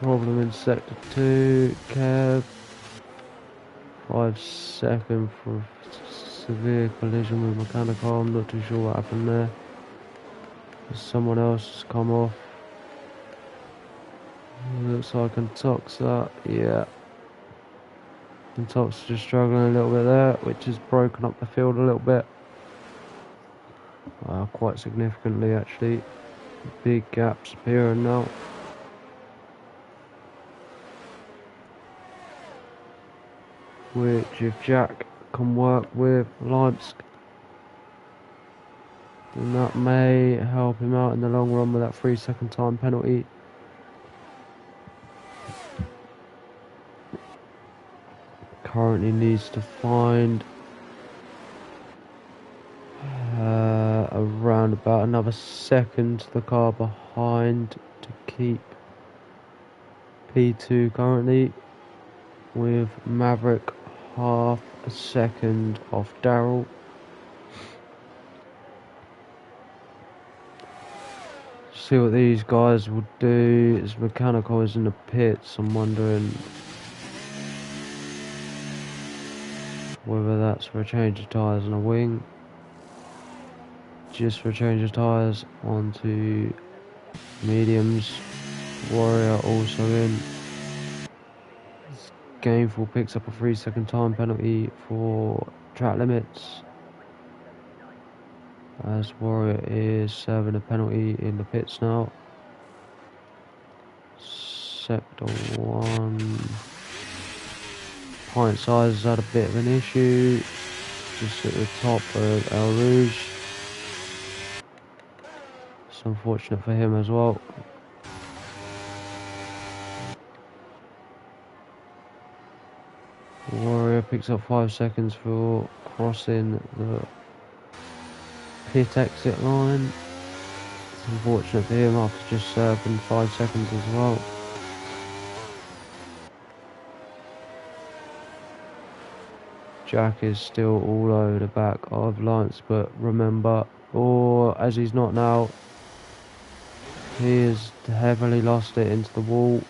problem in sector 2, Kev. 5 seconds for severe collision with mechanical. I'm not too sure what happened there. Someone else has come off. Looks like Antox that, yeah. Antox is just struggling a little bit there, which has broken up the field a little bit. Quite significantly actually. Big gaps appearing now. Which if Jack can work with Lance, then that may help him out in the long run with that 3 second time penalty. Currently needs to find around around about another second to the car behind to keep P2 currently, with Maverick half a second off Daryl. See what these guys will do. His mechanical is in the pits. I'm wondering whether that's for a change of tyres and a wing. Just for a change of tyres onto mediums. Warrior also in. Gameful picks up a 3-second time penalty for track limits, as Warrior is serving a penalty in the pits now. Sector 1. Pint size has had a bit of an issue, just at the top of El Rouge. It's unfortunate for him as well. Warrior picks up 5 seconds for crossing the pit exit line. It's unfortunate for him after just serving 5 seconds as well. Jack is still all over the back of Lance, but remember, or as he's not now, he has heavily lost it into the wall.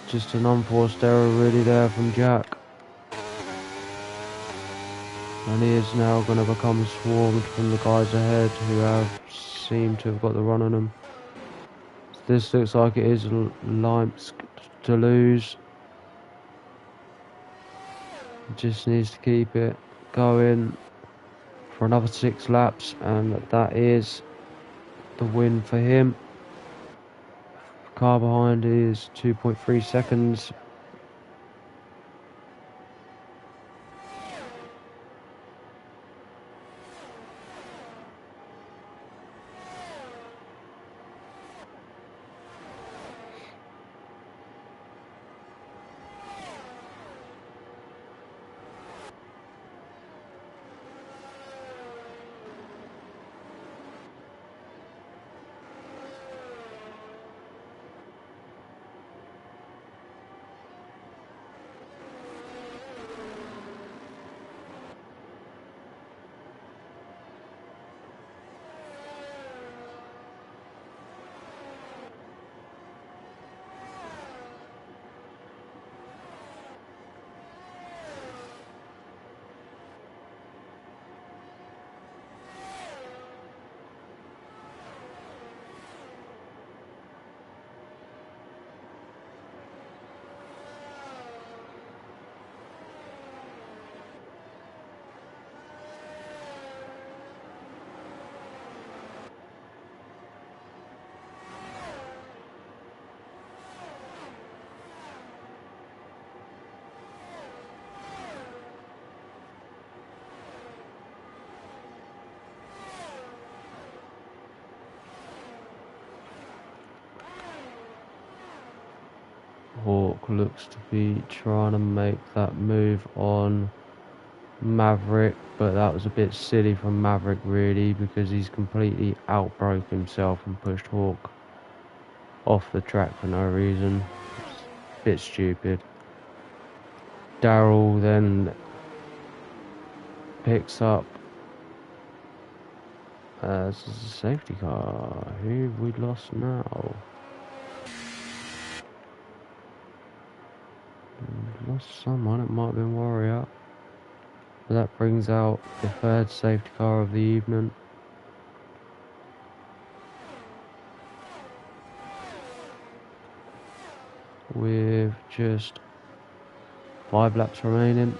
Just an unforced error really there from Jack. And he is now going to become swarmed from the guys ahead who have seemed to have got the run on him. This looks like it is Leipzig to lose. Just needs to keep it going for another 6 laps, and that is the win for him. Car behind is 2.3 seconds. Hawk looks to be trying to make that move on Maverick, but that was a bit silly from Maverick really, because he's completely outbroke himself and pushed Hawk off the track for no reason. It's a bit stupid. Daryl then picks up as a safety car. Who have we lost now? We've lost someone. It might have been Warrior. But that brings out the 3rd safety car of the evening. With just 5 laps remaining.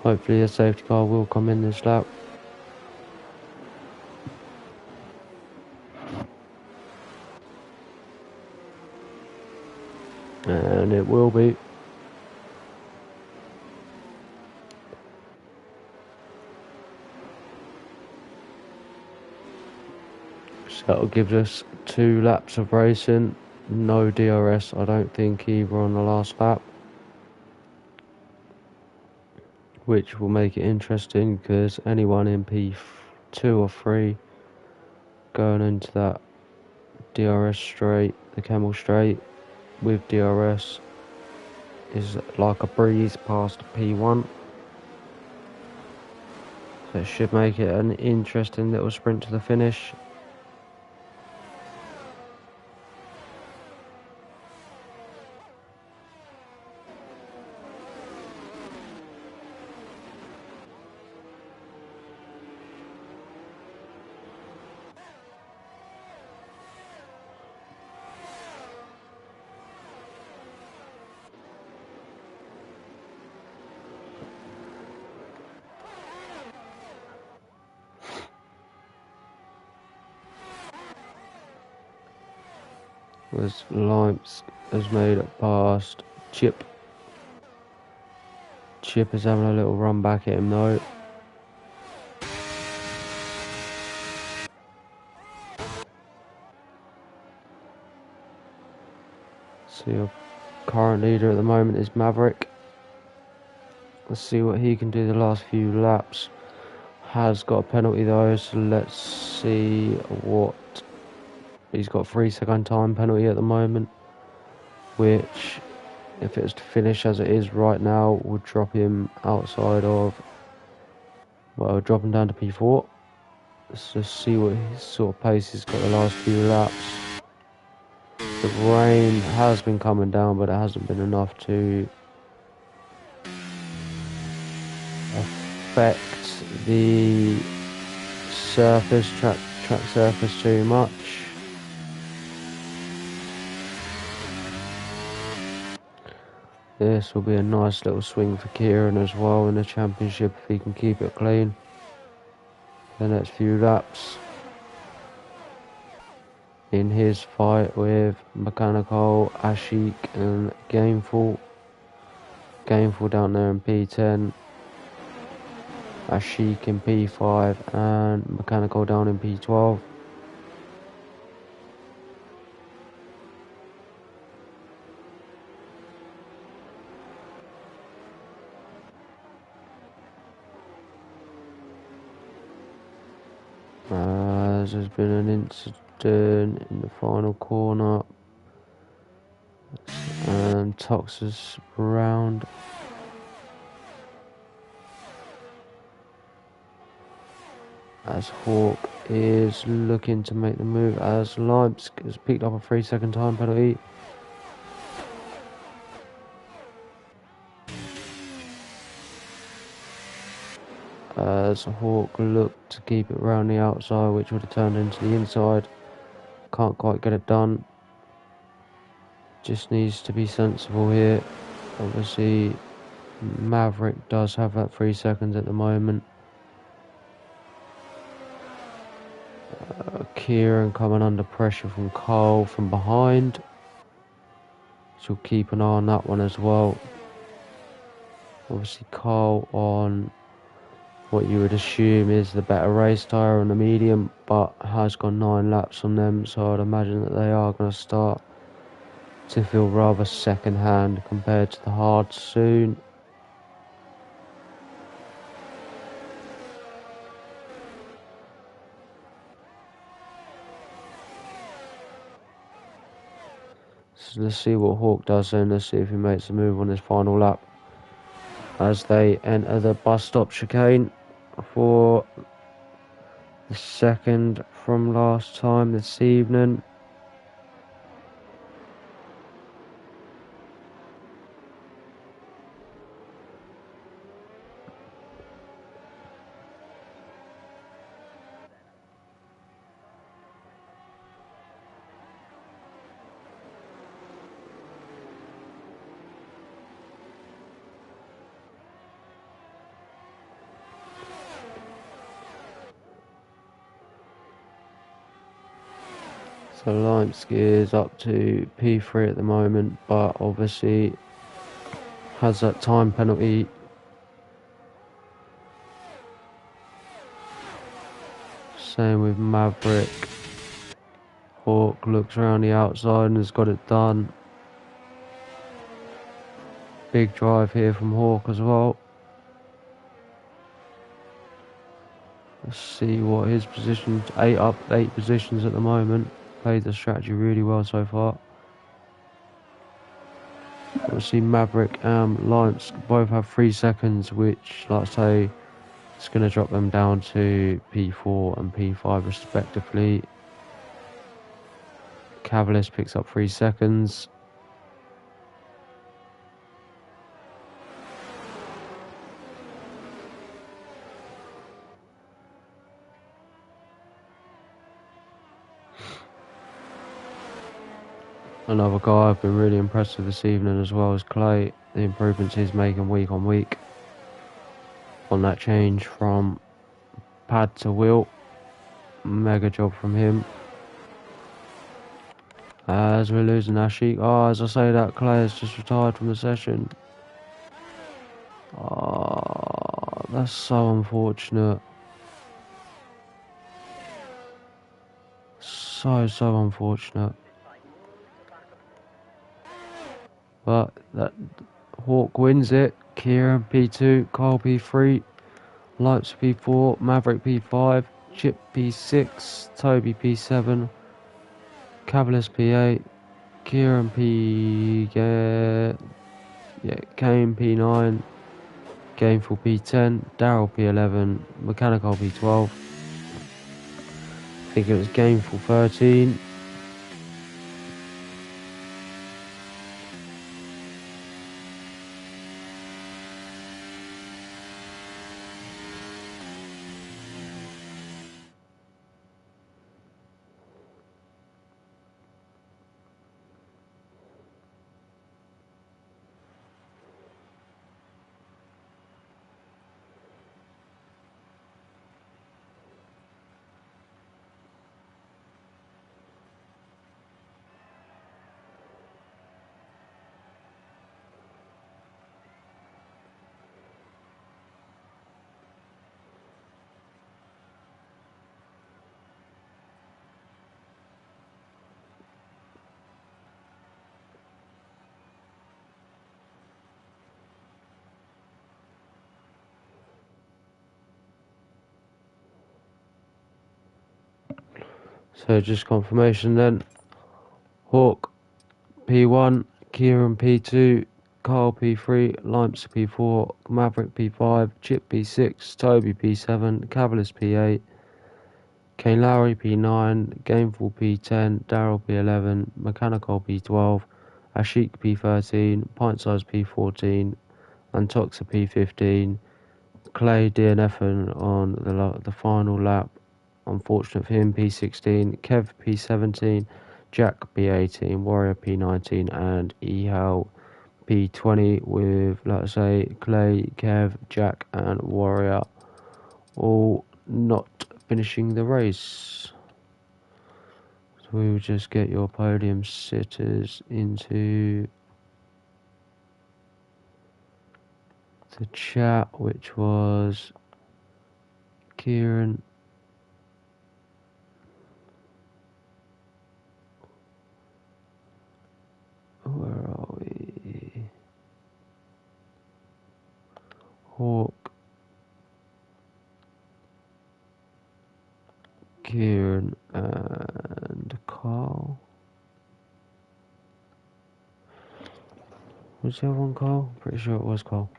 Hopefully a safety car will come in this lap. And it will be. So that'll give us 2 laps of racing. No DRS, I don't think, either on the last lap. Which will make it interesting because anyone in P2 or 3 going into that DRS straight, the Camel straight, with DRS is like a breeze past P1. So it should make it an interesting little sprint to the finish. As Limps has made it past Chip. Chip is having a little run back at him though. So your current leader at the moment is Maverick. Let's see what he can do the last few laps. Has got a penalty though, so let's see what... He's got a 3-second time penalty at the moment, which, if it was to finish as it is right now, would drop him outside of... Well, drop him down to P4. Let's just see what his sort of pace he's got the last few laps. The rain has been coming down, but it hasn't been enough to affect the track surface too much. This will be a nice little swing for Kieran as well in the championship if he can keep it clean the next few laps in his fight with Mechanical, Ashik and Gameful. Gameful down there in P10, Ashik in P5 and Mechanical down in P12. There's been an incident in the final corner and Tox's round. As Hawk is looking to make the move as Limps has picked up a 3-second time penalty. As Hawk looked to keep it round the outside, which would have turned into the inside. Can't quite get it done. Just needs to be sensible here. Obviously, Maverick does have that 3 seconds at the moment. Kieran coming under pressure from Cole from behind. So keep an eye on that one as well. Obviously, Cole on what you would assume is the better race tyre on the medium, but has got 9 laps on them, so I'd imagine that they are going to start to feel rather second hand compared to the hard soon. So let's see what Hawk does then. Let's see if he makes a move on his final lap as they enter the bus stop chicane for the second from last time this evening. So Leinster is up to P3 at the moment, but obviously has that time penalty. Same with Maverick. Hawk looks around the outside and has got it done. Big drive here from Hawk as well. Let's see what his position. 8 positions at the moment. Played the strategy really well so far. Obviously Maverick and Lance both have 3 seconds, which, like I say, it's going to drop them down to P4 and P5 respectively. Cavalis picks up 3 seconds. Another guy I've been really impressed with this evening as well is Clay. The improvements he's making week on week on that change from pad to wheel. Mega job from him. As we're losing Ashik. Oh, as I say that, Clay has just retired from the session. Oh, that's so unfortunate. So unfortunate. But that Hawk wins it. Kieran P2, Kyle P3, Lights P4, Maverick P5, Chip P6, Toby P7, Cavalis P8, Kieran Kane P9, Gameful P10, Daryl P11, Mechanical P12. I think it was Gameful 13. So just confirmation then. Hawk P1, Kieran P2, Carl P3, Limes P4, Maverick P5, Chip P6, Toby P7, Cavalis P8, Kane Lowry P9, Gameful P10, Daryl P11, Mechanical P12, Ashik P13, Pint Size P14, and Toxa P15. Clay DNFing on the final lap. Unfortunate for him, P16, Kev P17, Jack P18, Warrior P19, and Ehal P20 with, let's say, Clay, Kev, Jack, and Warrior all not finishing the race. So we will just get your podium sitters into the chat, which was Kieran. Where are we? Hawk, Kieran, and Carl. Was the other one Carl? Pretty sure it was Carl.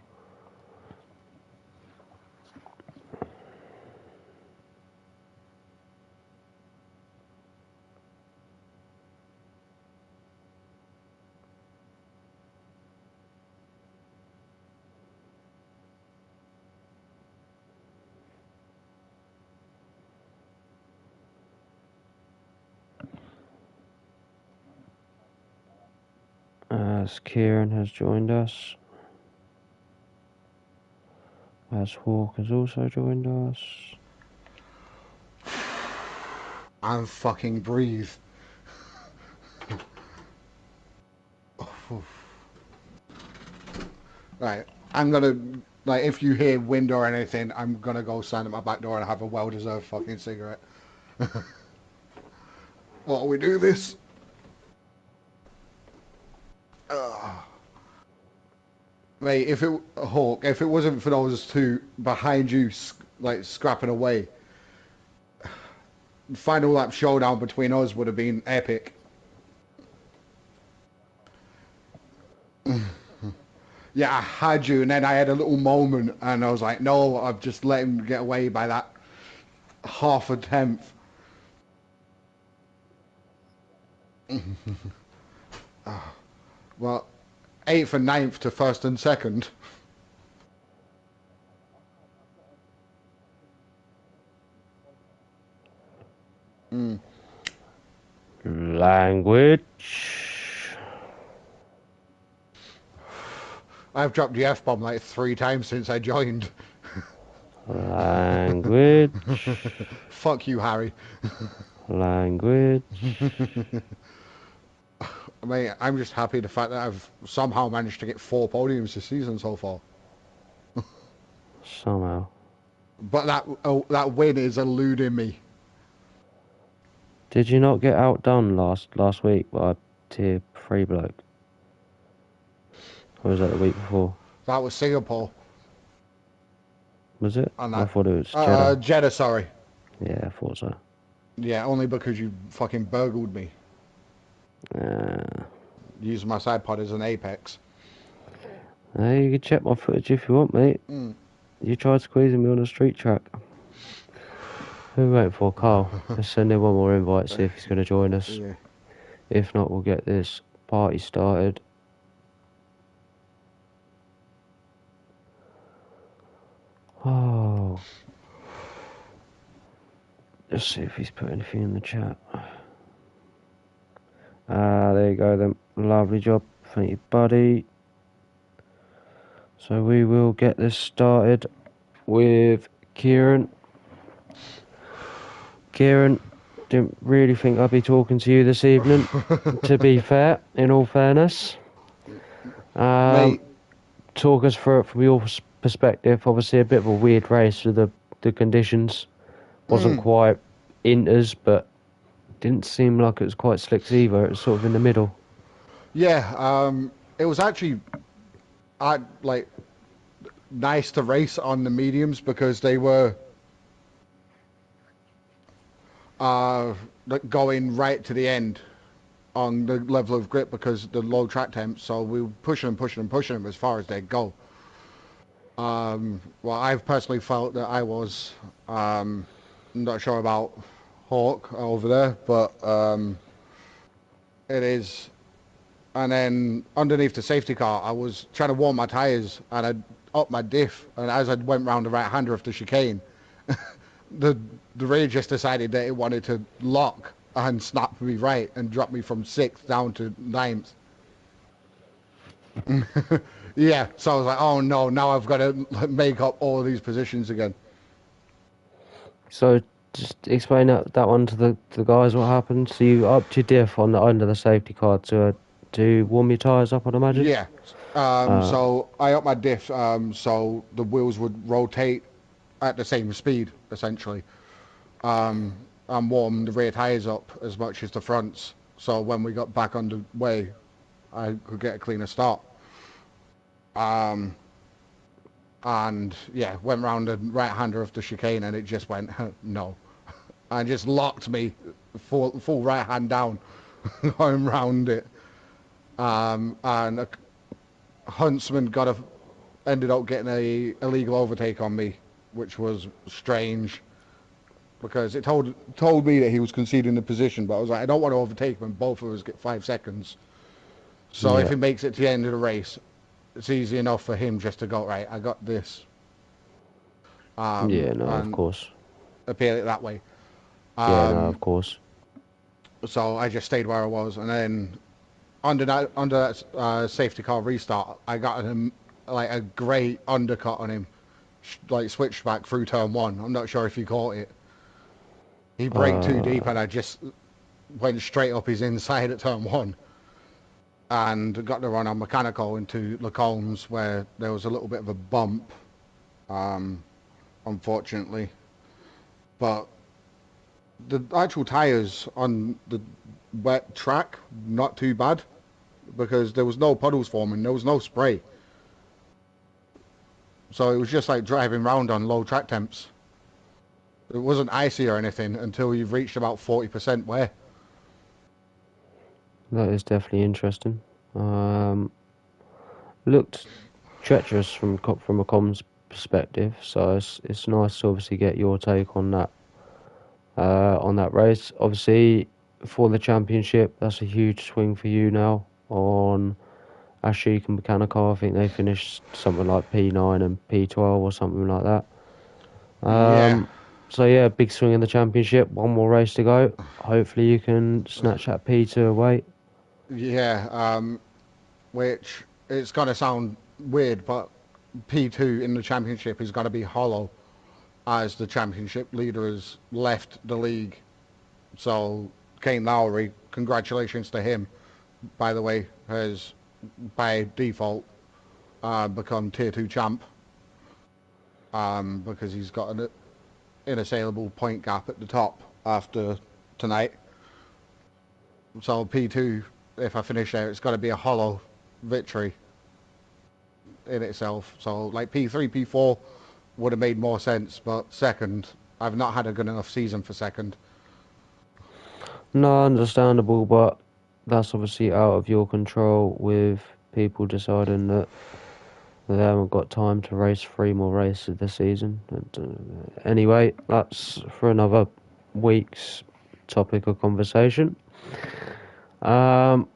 As Kieran has joined us. As Hawk has also joined us. And fucking breathe. Right, I'm gonna, like, if you hear wind or anything, I'm gonna go stand at my back door and have a well-deserved fucking cigarette. While we do this. Mate, if it, Hawk, if it wasn't for those two behind you, like, scrapping away, final lap showdown between us would have been epic. Yeah, I had you, and then I had a little moment, and I was like, no, I've just let him get away by that half a tenth. Well, 8th and 9th to 1st and 2nd. Language. I've dropped the F-bomb like 3 times since I joined. Language. Fuck you, Harry. Language. Mate, I'm just happy the fact that I've somehow managed to get 4 podiums this season so far. Somehow. But that win is eluding me. Did you not get outdone last week by tier 3 bloke? Or was that the week before? That was Singapore. Was it? And I that, thought it was Jeddah. Jeddah, sorry. Yeah, I thought so. Yeah, only because you fucking burgled me. Using my side pod as an apex. Hey, you can check my footage if you want, mate. You tried squeezing me on a street track. Who are we waiting for? Carl. Let's send him one more invite, see if he's going to join us. Yeah. If not, we'll get this party started. Oh. Let's see if he's put anything in the chat. There you go then. Lovely job. Thank you, buddy. So we will get this started with Kieran. Kieran, didn't really think I'd be talking to you this evening, to be fair, in all fairness. Mate. Talk us through it from your perspective. Obviously a bit of a weird race with the conditions. Wasn't quite inters, but didn't seem like it was quite slicks either. It was sort of in the middle. Yeah, it was actually like nice to race on the mediums because they were like going right to the end on the level of grip because the low track temps. So we were pushing them as far as they go. Well, I've personally felt that I was not sure about Hawk over there, but it is. And then underneath the safety car, I was trying to warm my tyres and I'd up my diff. And as I went round the right-hander of the chicane, the rear just decided that it wanted to lock and snap me right and drop me from 6th down to 9th. Yeah, so I was like, oh no, now I've got to make up all of these positions again. So just explain that one to the guys what happened. So you upped your diff on under the safety car to warm your tyres up, I'd imagine? Yeah. So I upped my diff so the wheels would rotate at the same speed, essentially. And warm the rear tyres up as much as the fronts. So when we got back underway, I could get a cleaner start. And yeah, went round the right-hander of the chicane and it just went, no. And just locked me full right hand down going round it. And a huntsman ended up getting a illegal overtake on me, which was strange because it told me that he was conceding the position, but I was like, I don't want to overtake him and both of us get 5 seconds. So if he makes it to the end of the race, it's easy enough for him just to go, right, I got this. Of course. Appeal it that way. Of course. So I just stayed where I was, and then under that safety car restart, I got him like a great undercut on him, like switched back through turn 1. I'm not sure if you caught it. He braked too deep, and I just went straight up his inside at turn 1. and got to run on mechanical into Lacombs where there was a little bit of a bump, unfortunately. But the actual tyres on the wet track, not too bad, because there was no puddles forming, there was no spray. So it was just like driving around on low track temps. It wasn't icy or anything until you've reached about 40% wear. That is definitely interesting. Looked treacherous from a comms perspective, so it's nice to obviously get your take on that race. Obviously, for the championship, that's a huge swing for you now on Ashik and Mechanical. I think they finished something like P9 and P12 or something like that. Yeah, So yeah, big swing in the championship. One more race to go. Hopefully you can snatch that P2 away. yeah. Which it's gonna sound weird, but P2 in the championship is gonna be hollow, as the championship leader has left the league. So Kane Lowry, congratulations to him. By the way, has by default become tier 2 champ, because he's got an inassailable point gap at the top after tonight. So P2, if I finish there, it's got to be a hollow victory in itself. So like P3, P4 would have made more sense, but second, I've not had a good enough season for second. No, understandable, but that's obviously out of your control with people deciding that they haven't got time to race 3 more races this season. Anyway, that's for another week's topic of conversation. Um,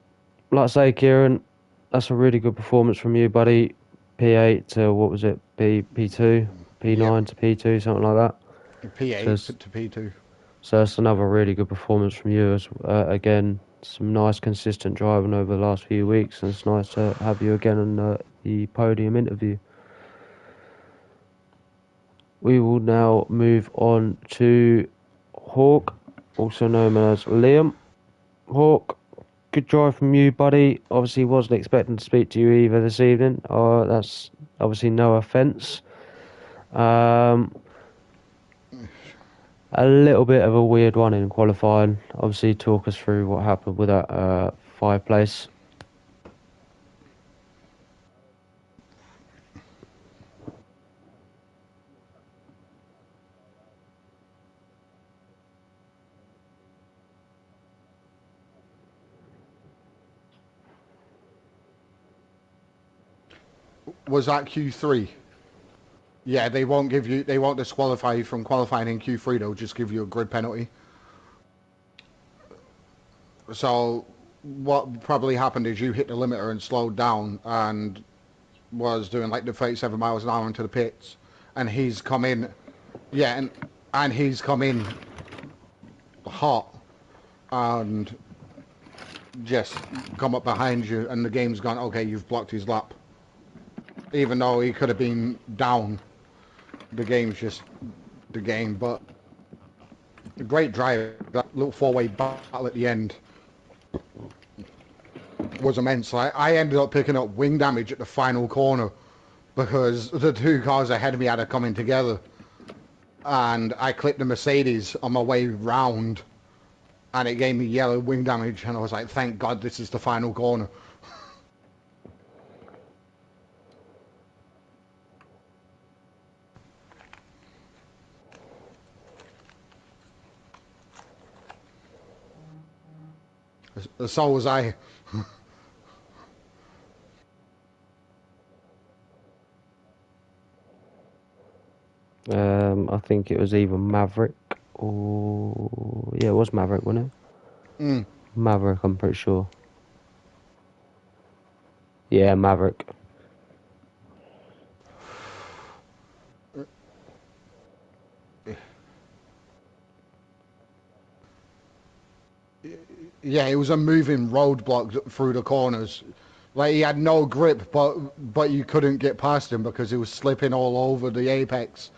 like I say, Kieran, that's a really good performance from you, buddy. P8 to what was it? P2, Yep, P9 to P2, something like that. So, P8 to P2. so it's another really good performance from you. Again, some nice consistent driving over the last few weeks, and it's nice to have you again on the podium interview. We will now move on to Hawk, also known as Liam. Hawk, good drive from you, buddy. Obviously, wasn't expecting to speak to you either this evening. That's obviously no offence. Um, a little bit of a weird one in qualifying. Obviously, talk us through what happened with that 5th place. Was that Q3? Yeah, they won't disqualify you from qualifying in Q3. They'll just give you a grid penalty. So what probably happened is you hit the limiter and slowed down and was doing like the 37 miles an hour into the pits, and he's come in, yeah, and he's come in hot and just come up behind you, and the game's gone, okay, you've blocked his lap. Even though he could have been down, the game's just the game. But a great drive, that little four-way battle at the end was immense. I ended up picking up wing damage at the final corner because the two cars ahead of me had coming together, and I clipped the Mercedes on my way round, and it gave me yellow wing damage, and I was like, thank God this is the final corner. So was I. I think it was either Maverick or yeah, it was Maverick, wasn't it? Mm. Maverick, I'm pretty sure. Yeah, Maverick. Yeah, it was a moving roadblock through the corners. Like he had no grip, but you couldn't get past him because he was slipping all over the apex.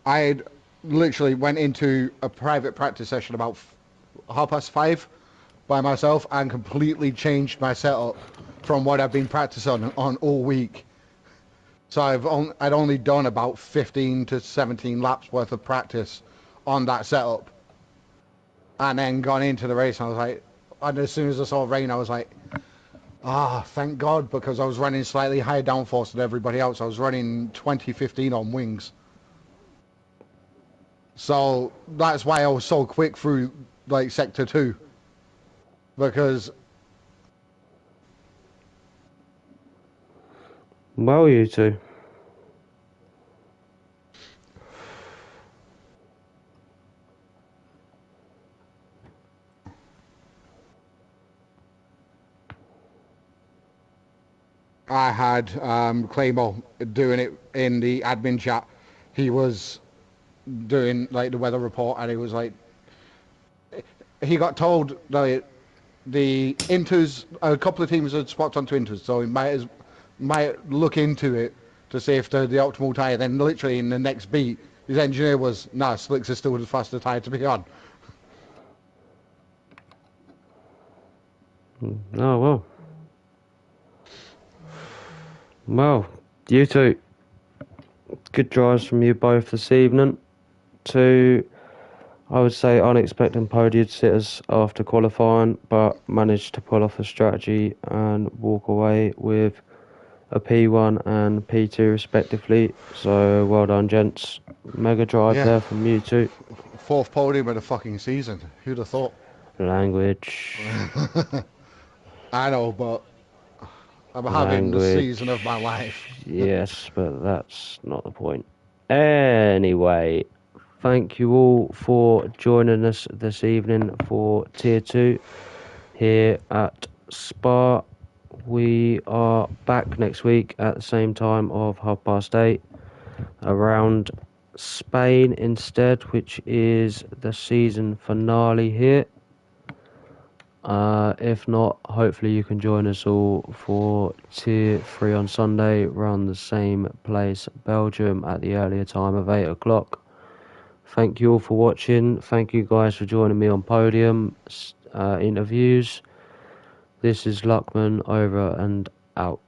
I had literally went into a private practice session about 5:30 by myself and completely changed my setup from what I've been practicing on all week. So I'd only done about 15 to 17 laps worth of practice on that setup, and then gone into the race. And I was like, and as soon as I saw rain, I was like, thank God, because I was running slightly higher downforce than everybody else. I was running 2015 on wings. So that's why I was so quick through like sector 2, because Well, you two. I had Claymore doing it in the admin chat. He was doing like the weather report, and he was like, he got told that the inters, a couple of teams had swapped onto inters, so he might look into it to see if they're the optimal tyre. Then literally in the next beat, his engineer was, nah, slicks is still the faster tyre to be on. Oh, well. Well, you two. Good drives from you both this evening. Two, I would say, unexpected podium sitters after qualifying, but managed to pull off a strategy and walk away with a P1 and P2 respectively. So well done, gents. Mega drive there from you two. 4th podium of the fucking season. Who'd have thought? Language. I know, but I'm having the season of my life. Yes, but that's not the point. Anyway, thank you all for joining us this evening for Tier 2 here at Spa. We are back next week at the same time of 8:30 around Spain instead, which is the season finale here. If not, hopefully you can join us all for Tier 3 on Sunday, around the same place, Belgium, at the earlier time of 8 o'clock. Thank you all for watching. Thank you guys for joining me on podium interviews. This is Luckman, over and out.